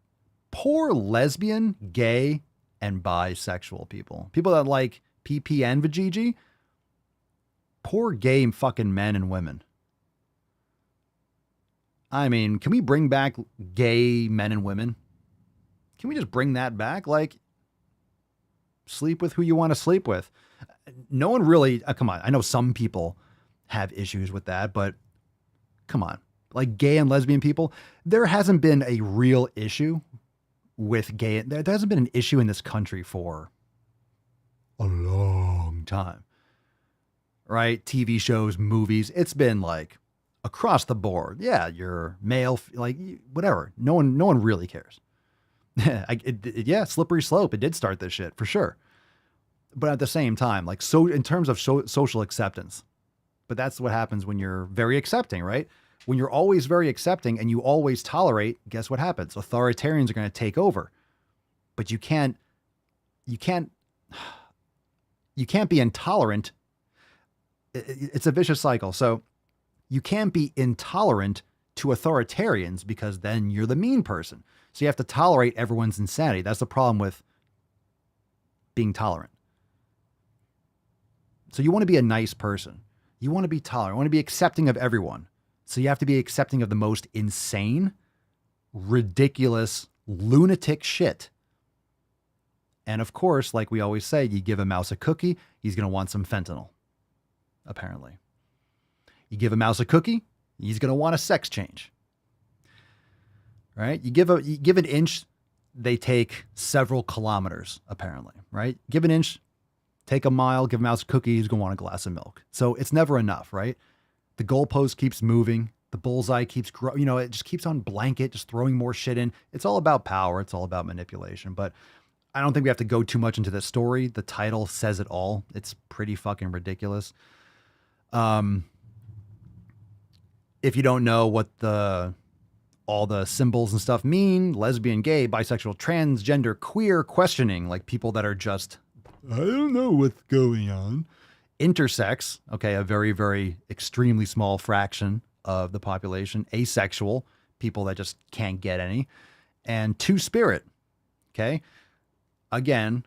poor lesbian, gay, and bisexual people. People that like PP and Vajiji. Poor gay fucking men and women. I mean, can we bring back gay men and women? Can we just bring that back? Like, Sleep with who you want to sleep with. No one really, come on. I know some people have issues with that, but come on. Like gay and lesbian people, there hasn't been a real issue with gay. There hasn't been an issue in this country for a long time, right? TV shows, movies. It's been like across the board. Yeah, you're male, like whatever. No one really cares. Yeah, slippery slope. It did start this shit for sure. But at the same time, like, so in terms of social acceptance, but that's what happens when you're very accepting, right? When you're always very accepting and you always tolerate, guess what happens? Authoritarians are going to take over. But you can't be intolerant. It's a vicious cycle. So you can't be intolerant to authoritarians because then you're the mean person. So you have to tolerate everyone's insanity. That's the problem with being tolerant. So you want to be a nice person. You want to be tolerant. You want to be accepting of everyone. So you have to be accepting of the most insane, ridiculous, lunatic shit. And of course, like we always say, you give a mouse a cookie, he's going to want some fentanyl, apparently. You give a mouse a cookie, he's going to want a sex change. Right? You give an inch, they take several kilometers, apparently, right? Give an inch, take a mile, give a mouse a cookie, he's going to want a glass of milk. So it's never enough, right? The goalpost keeps moving. The bullseye keeps growing. It just keeps on blanket, just throwing more shit in. It's all about power. It's all about manipulation. But I don't think we have to go too much into this story. The title says it all. It's pretty fucking ridiculous. If you don't know what all the symbols and stuff mean, lesbian, gay, bisexual, transgender, queer, questioning, like people that are just, I don't know what's going on. Intersex, okay, a very, very extremely small fraction of the population. Asexual, people that just can't get any. And two-spirit, okay? Again,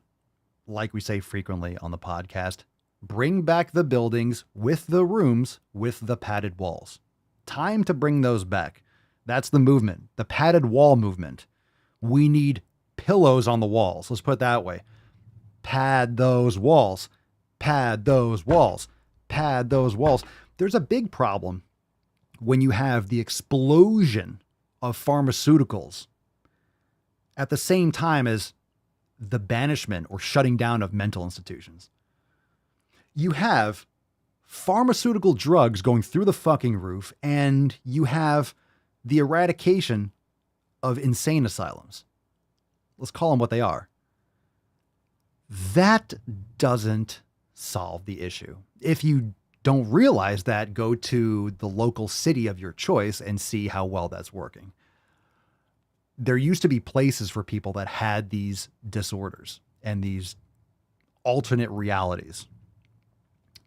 like we say frequently on the podcast, bring back the buildings with the rooms with the padded walls. Time to bring those back. That's the movement, the padded wall movement. We need pillows on the walls. Let's put it that way. Pad those walls. Pad those walls. Pad those walls. There's a big problem when you have the explosion of pharmaceuticals at the same time as the banishment or shutting down of mental institutions. You have pharmaceutical drugs going through the fucking roof, and you have the eradication of insane asylums. Let's call them what they are. That doesn't solve the issue. If you don't realize that, go to the local city of your choice and see how well that's working. There used to be places for people that had these disorders and these alternate realities,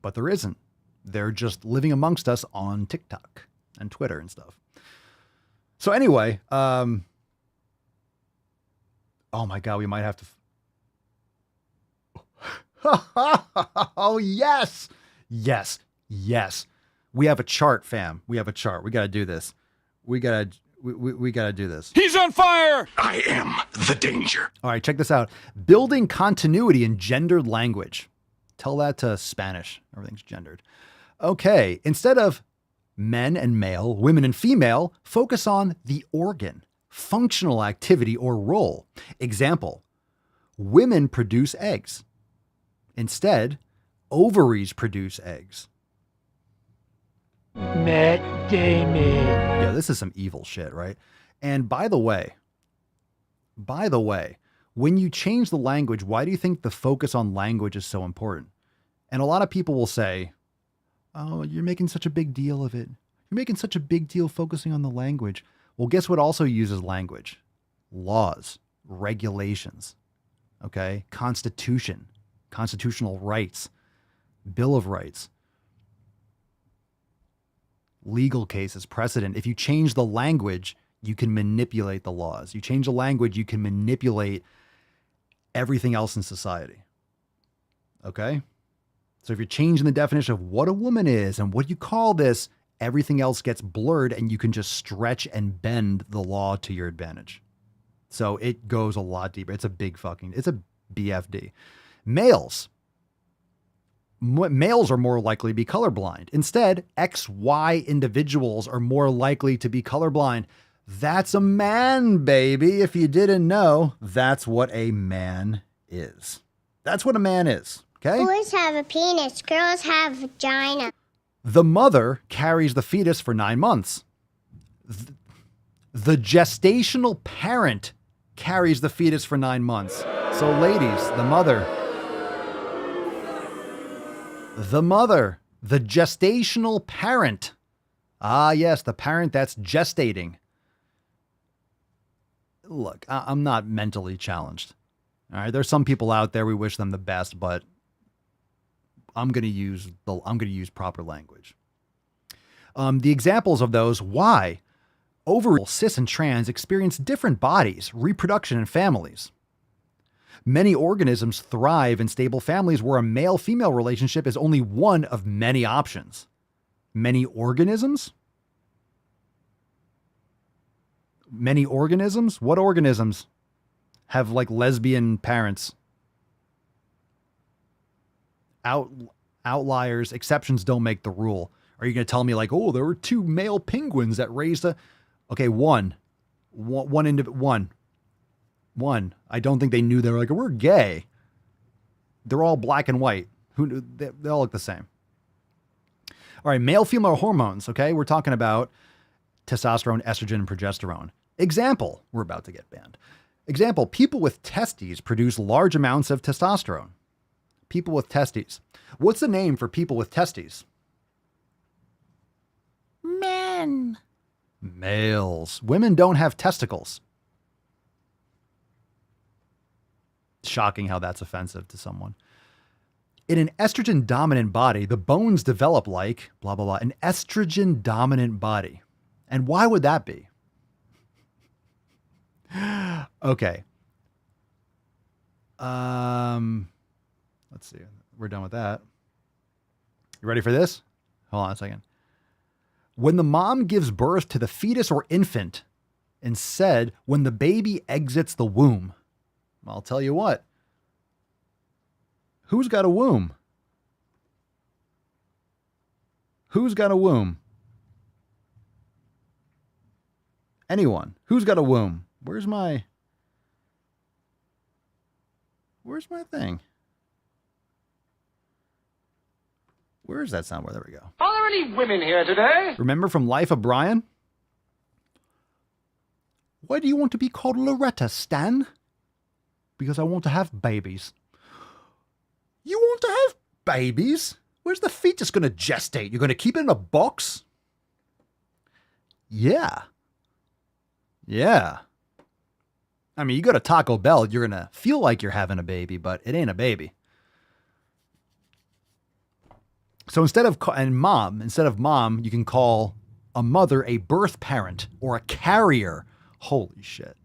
but there isn't. They're just living amongst us on TikTok and Twitter and stuff. So anyway, oh my God, we might have to. Oh, yes. Yes. Yes. We have a chart, fam. We have a chart. We got to do this. We got to do this. He's on fire. I am the danger. All right, check this out. Building continuity in gendered language. Tell that to Spanish. Everything's gendered. Okay. Instead of men and male, women and female, focus on the organ, functional activity, or role. Example, women produce eggs. Instead, ovaries produce eggs. Matt Damon. Yeah, this is some evil shit, right? And by the way, when you change the language, why do you think the focus on language is so important? And a lot of people will say, oh, you're making such a big deal of it. You're making such a big deal focusing on the language. Well, guess what also uses language? Laws, regulations, okay? Constitution, constitutional rights, Bill of Rights, legal cases, precedent. If you change the language, you can manipulate the laws. You change the language, you can manipulate everything else in society. Okay? So if you're changing the definition of what a woman is and what you call this, everything else gets blurred and you can just stretch and bend the law to your advantage. So it goes a lot deeper. It's a BFD. Males. Males are more likely to be colorblind. Instead, XY individuals are more likely to be colorblind. That's a man, baby. If you didn't know, that's what a man is. That's what a man is, okay? Boys have a penis, girls have a vagina. The mother carries the fetus for 9 months. The gestational parent carries the fetus for 9 months. So ladies, the mother, the gestational parent. Ah, yes, the parent that's gestating. Look, I'm not mentally challenged. All right, there's some people out there, we wish them the best, but I'm going to use proper language. The examples of those, why overall cis and trans experience different bodies, reproduction, and families. Many organisms thrive in stable families where a male-female relationship is only one of many options. Many organisms? Many organisms? What organisms have like lesbian parents? Outliers, exceptions don't make the rule. Are you going to tell me like, oh, there were 2 male penguins that raised a... Okay, one. I don't think they knew they were like, we're gay. They're all black and white. They all look the same. All right, male-female hormones, okay? We're talking about testosterone, estrogen, and progesterone. Example, we're about to get banned. Example, people with testes produce large amounts of testosterone. People with testes. What's the name for people with testes? Men. Males. Women don't have testicles. Shocking how that's offensive to someone. In an estrogen-dominant body, the bones develop like, blah, blah, blah, an estrogen-dominant body. And why would that be? Okay. Let's see. We're done with that. You ready for this? Hold on a second. When the mom gives birth to the fetus or infant, and said when the baby exits the womb, I'll tell you what. Who's got a womb? Who's got a womb? Anyone. Who's got a womb? Where's my thing? Where's that soundboard? There we go. Are there any women here today? Remember from Life of Brian? Why do you want to be called Loretta, Stan? Because I want to have babies. You want to have babies? Where's the fetus going to gestate? You're going to keep it in a box? Yeah. Yeah. I mean, you go to Taco Bell, you're going to feel like you're having a baby, but it ain't a baby. So instead of mom, you can call a mother a birth parent or a carrier. Holy shit.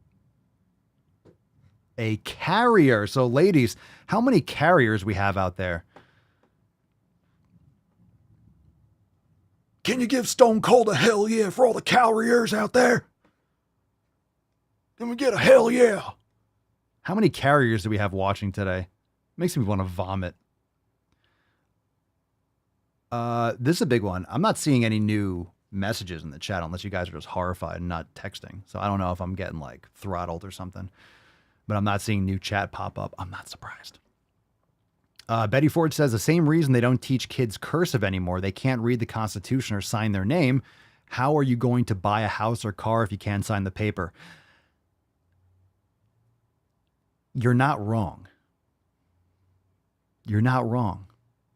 A carrier. So ladies, how many carriers we have out there? Can you give Stone Cold a hell yeah for all the carriers out there? Can we get a hell yeah? How many carriers do we have watching today? Makes me want to vomit. This is a big one. I'm not seeing any new messages in the chat unless you guys are just horrified and not texting. So I don't know if I'm getting like throttled or something, but I'm not seeing new chat pop up. I'm not surprised. Betty Ford says the same reason they don't teach kids cursive anymore. They can't read the Constitution or sign their name. How are you going to buy a house or car if you can't sign the paper? You're not wrong. You're not wrong.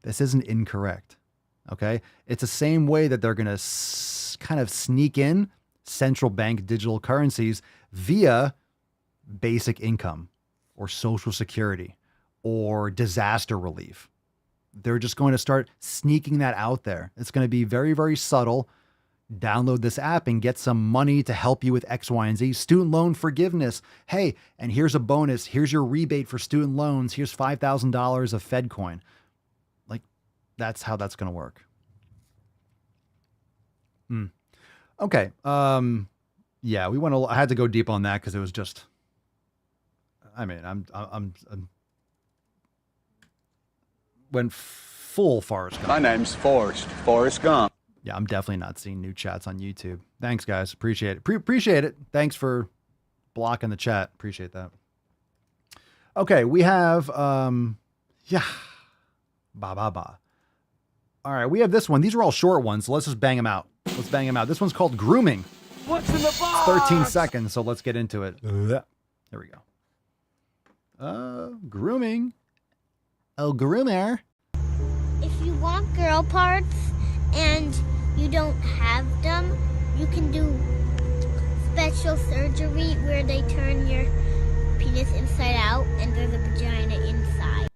This isn't incorrect. Okay. It's the same way that they're going to kind of sneak in central bank digital currencies via basic income or social security or disaster relief. They're just going to start sneaking that out there. It's going to be very, very subtle. Download this app and get some money to help you with X, Y, and Z. Student loan forgiveness. Hey, and here's a bonus. Here's your rebate for student loans. Here's $5,000 of Fed coin. Like, that's how that's going to work. Okay. Yeah, I had to go deep on that because it was just, I mean, I'm went full Forrest Gump. My name's Forrest Gump. Yeah, I'm definitely not seeing new chats on YouTube. Thanks, guys. Appreciate it. Appreciate it. Thanks for blocking the chat. Appreciate that. Okay, we have yeah. Ba. All right, we have this one. These are all short ones, so let's just bang them out. Let's bang them out. This one's called grooming. What's in the box? 13 seconds, so let's get into it. There we go. Grooming. Oh, groomer. If you want girl parts and you don't have them, you can do special surgery where they turn your penis inside out and there's a vagina inside.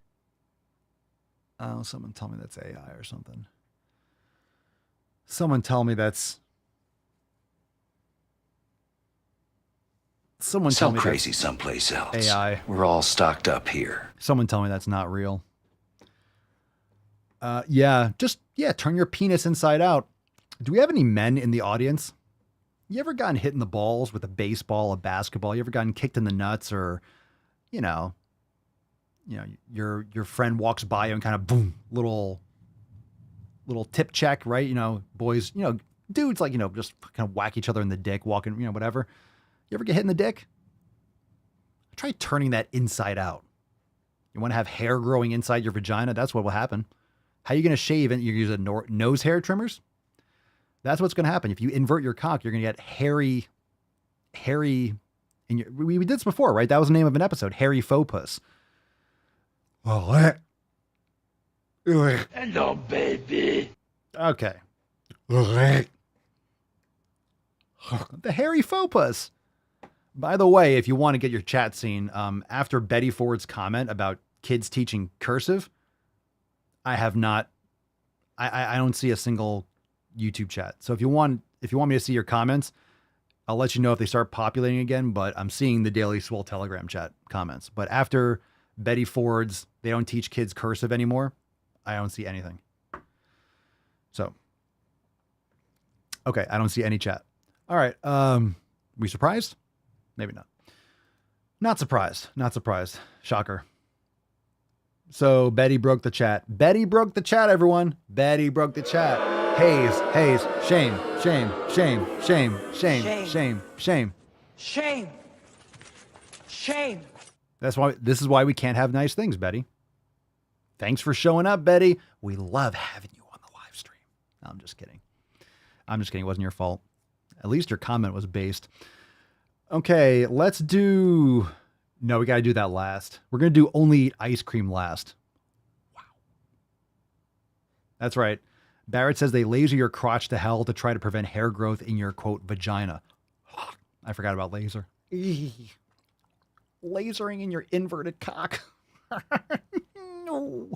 Oh, someone tell me that's AI or something. Someone tell me that's... Someone tell me crazy someplace else. AI. We're all stocked up here. Someone tell me that's not real. Yeah, turn your penis inside out. Do we have any men in the audience? You ever gotten hit in the balls with a baseball, a basketball? You ever gotten kicked in the nuts, or, your friend walks by you and kind of boom, little tip check, right? Boys, dudes like, just kind of whack each other in the dick, walking, whatever. You ever get hit in the dick? Try turning that inside out. You want to have hair growing inside your vagina? That's what will happen. How are you going to shave? And you're using nose hair trimmers? That's what's going to happen. If you invert your cock, you're going to get hairy. And we did this before, right? That was the name of an episode, Hairy Faux Puss. Hello, baby. Okay. The Hairy Faux Puss. By the way, if you want to get your chat seen, after Betty Ford's comment about kids teaching cursive, I have not, I don't see a single YouTube chat. So if you want me to see your comments, I'll let you know if they start populating again, but I'm seeing the Daily Swole Telegram chat comments. But after Betty Ford's, they don't teach kids cursive anymore, I don't see anything. So, okay, I don't see any chat. All right, we surprised? Maybe not. Not surprised. Not surprised. Shocker. So Betty broke the chat. Betty broke the chat, everyone. Betty broke the chat. Hayes, shame. This is why we can't have nice things, Betty. Thanks for showing up, Betty. We love having you on the live stream. No, I'm just kidding. It wasn't your fault. At least your comment was based. Okay, let's do... No, we got to do that last. We're going to do only eat ice cream last. Wow. That's right. Barrett says they laser your crotch to hell to try to prevent hair growth in your, quote, vagina. I forgot about laser. Lasering in your inverted cock. No.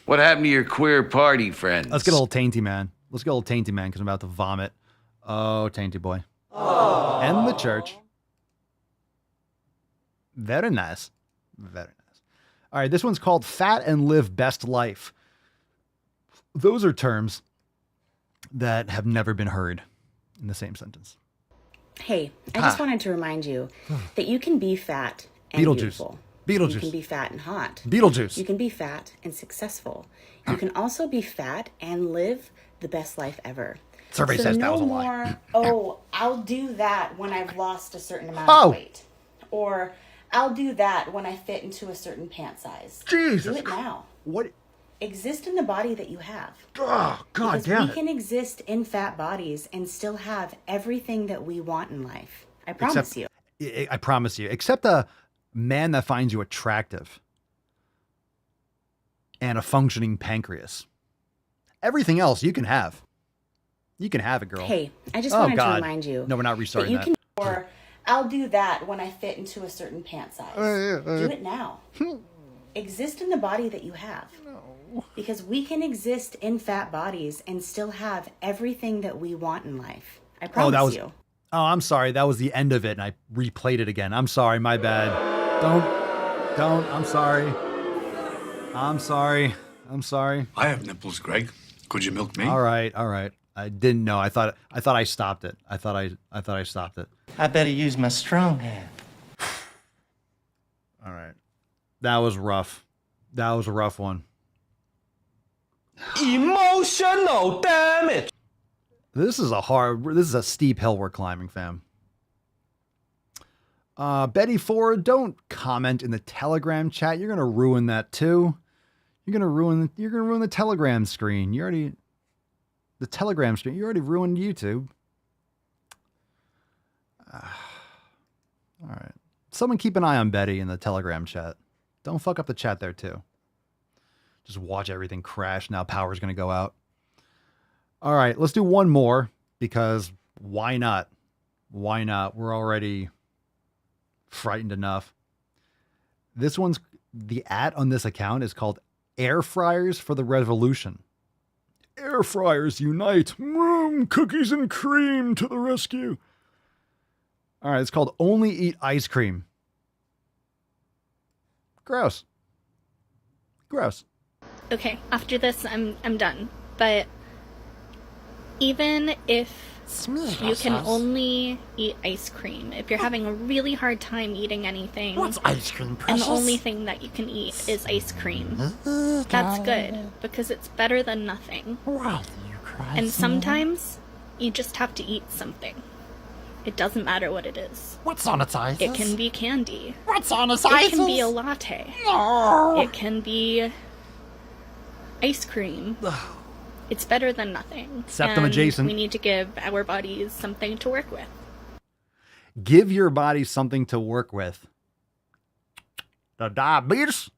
What happened to your queer party friends? Let's get a little tainty, man. Because I'm about to vomit. Oh, tainty boy. Aww. And the church. Very nice. Very nice. All right, this one's called Fat and Live Best Life. Those are terms that have never been heard in the same sentence. Hey, I just wanted to remind you that you can be fat and beautiful. Beetlejuice. You can be fat and hot. Beetlejuice. You can be fat and successful. You can also be fat and live the best life ever. Survey says that was a lie. I'll do that when I've lost a certain amount of weight. Or I'll do that when I fit into a certain pant size. Jesus. Do it now. What? Exist in the body that you have. Oh, God damn it. We can exist in fat bodies and still have everything that we want in life. I promise you. I promise you. Except a man that finds you attractive and a functioning pancreas. Everything else you can have. You can have it, girl. Hey, I just wanted to remind you. No, we're not restarting that. Or I'll do that when I fit into a certain pant size. Do it now. Exist in the body that you have. No. Because we can exist in fat bodies and still have everything that we want in life. I promise you. Oh, I'm sorry. That was the end of it, and I replayed it again. I'm sorry. My bad. Don't. I'm sorry. I have nipples, Greg. Could you milk me? All right. I didn't know. I thought I stopped it. I thought I stopped it. I better use my strong hand. All right. That was rough. That was a rough one. Emotional damage. This is a steep hill we're climbing, fam. Betty Ford, don't comment in the Telegram chat. You're gonna ruin that too. You're gonna ruin the Telegram screen. You already ruined YouTube. All right. Someone keep an eye on Betty in the Telegram chat. Don't fuck up the chat there too. Just watch everything crash. Now power's gonna go out. All right, let's do one more because why not? Why not? We're already frightened enough. The ad on this account is called Air Fryers for the Revolution. Air fryers unite. Cookies and cream to the rescue. All right, it's called Only Eat Ice Cream. Gross. Gross. Okay, after this, I'm done. But even if you can only eat ice cream, if you're having a really hard time eating anything, what's ice cream, precious? And the only thing that you can eat is ice cream, that's good, because it's better than nothing. Why do you cry? And sometimes you just have to eat something. It doesn't matter what it is. What's on its ice? It can be candy. What's on its ice? It can be a latte. No. It can be ice cream. It's better than nothing. Septum and adjacent. We need to give our bodies something to work with. Give your body something to work with. The diabetes?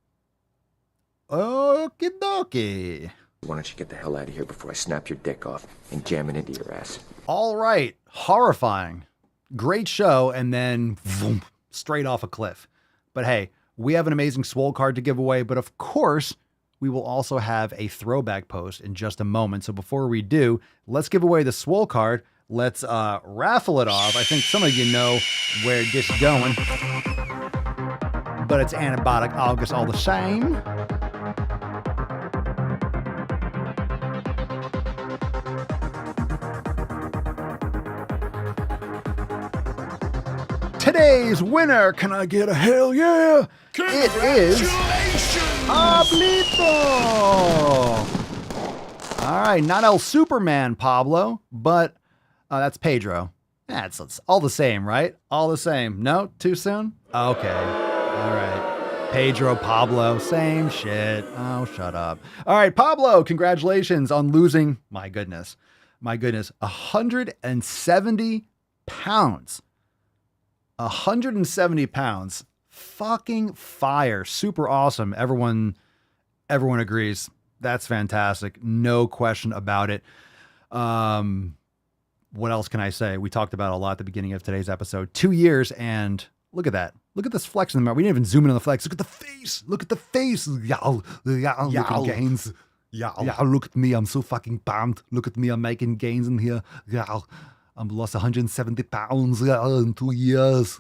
Okie dokie. Why don't you get the hell out of here before I snap your dick off and jam it into your ass? All right. Horrifying. Great show, and then vroom, straight off a cliff. But hey, we have an amazing Swole card to give away, but of course, we will also have a throwback post in just a moment. So before we do, let's give away the Swole card. Let's raffle it off. I think some of you know where this is going, but it's Antibiotic August all the same. Today's winner, can I get a hell yeah? It is Pablito. All right, not El Superman, Pablo, but that's Pedro. It's all the same, right? All the same. No? Too soon? Okay. All right. Pedro, Pablo, same shit. Oh, shut up. All right, Pablo, congratulations on losing, my goodness, 170 pounds. 170 pounds. Fucking fire. Super awesome. Everyone agrees. That's fantastic. No question about it. What else can I say? We talked about a lot at the beginning of today's episode. 2 years, and look at that. Look at this flex in the mouth. We didn't even zoom in on the flex. Look at the face. Look at the face. Yow. Look at gains. Yow. Look at me. I'm so fucking pumped. Look at me. I'm making gains in here. Yow. I'm lost 170 pounds in 2 years.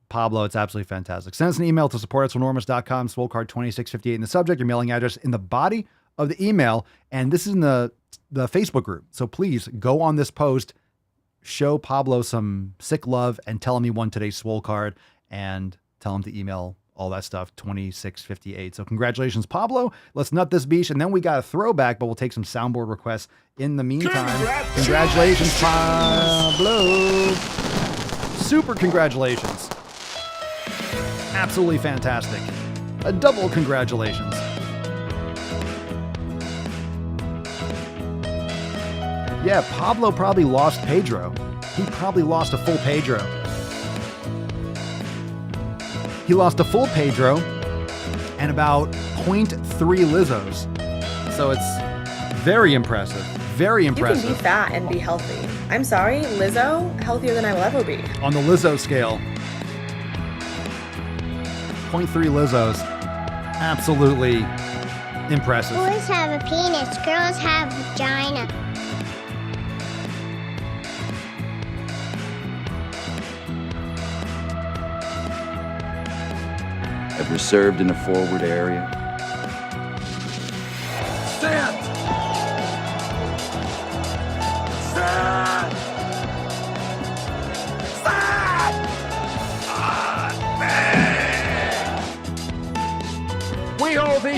Pablo, it's absolutely fantastic. Send us an email to support@swolenormous.com, swolecard2658 in the subject, your mailing address in the body of the email, and this is in the Facebook group. So please go on this post, show Pablo some sick love, and tell him you won today's Swole card, and tell him to email all that stuff, 2658. So congratulations, Pablo. Let's nut this beach, and then we got a throwback, but we'll take some soundboard requests in the meantime. Congratulations, Pablo. Super congratulations. Absolutely fantastic. A double congratulations. Yeah, Pablo probably lost Pedro. He probably lost a full Pedro. He lost a full Pedro and about 0.3 Lizzos. So it's very impressive. Very impressive. You can be fat and be healthy. I'm sorry, Lizzo, healthier than I will ever be. On the Lizzo scale. 0.3 Lizzos. Absolutely impressive. Boys have a penis, girls have a vagina. Ever served in a forward area? Stand! Stand! Stand!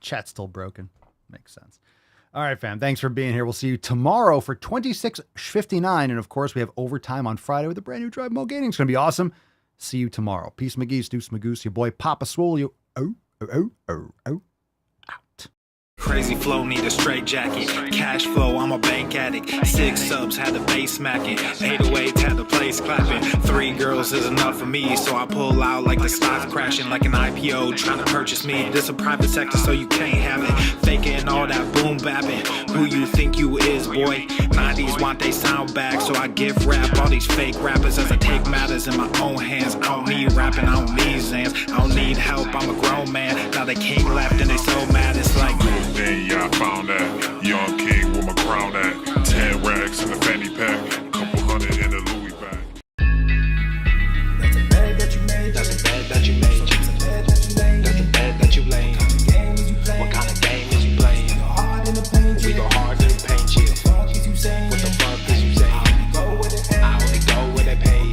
Chat's still broken. Makes sense. All right, fam. Thanks for being here. We'll see you tomorrow for 26:59. And of course, we have overtime on Friday with a brand new Drive Mo Gaming. It's going to be awesome. See you tomorrow. Peace, McGee, Deuce, Magoose, your boy Papa Swole. You. Out. Crazy flow, need a straight jacket. Cash flow, I'm a bank addict. 6 subs, had the bass smacking. 808s, had the place clapping. 3 girls is enough for me, so I pull out like the stock's crashing. Like an IPO trying to purchase me. This a private sector, so you can't have it. Faking all that boom bapping. Who you think you is, boy? 90s want they sound back, so I gift rap all these fake rappers as I take matters in my own hands. I don't need rapping, I don't need Zans. I don't need help, I'm a grown man. Now they king left and they so mad, it's like then yeah, I found that young king with my crown at 10 racks in a fanny pack, couple hundred in a Louis bag. That's a bed that you made. That's a bed that you made. That's a bed that you laid. What kind of game is you playing? We go hard in the paint you. What the fuck is you saying? I only go where they pay.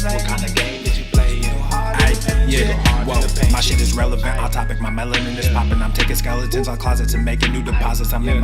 What kind of game is you playing? Yeah, whoa, my shit is relevant. Off topic, my melanin is popping. I'm taking skeletons out closets and making new deposits. I'm in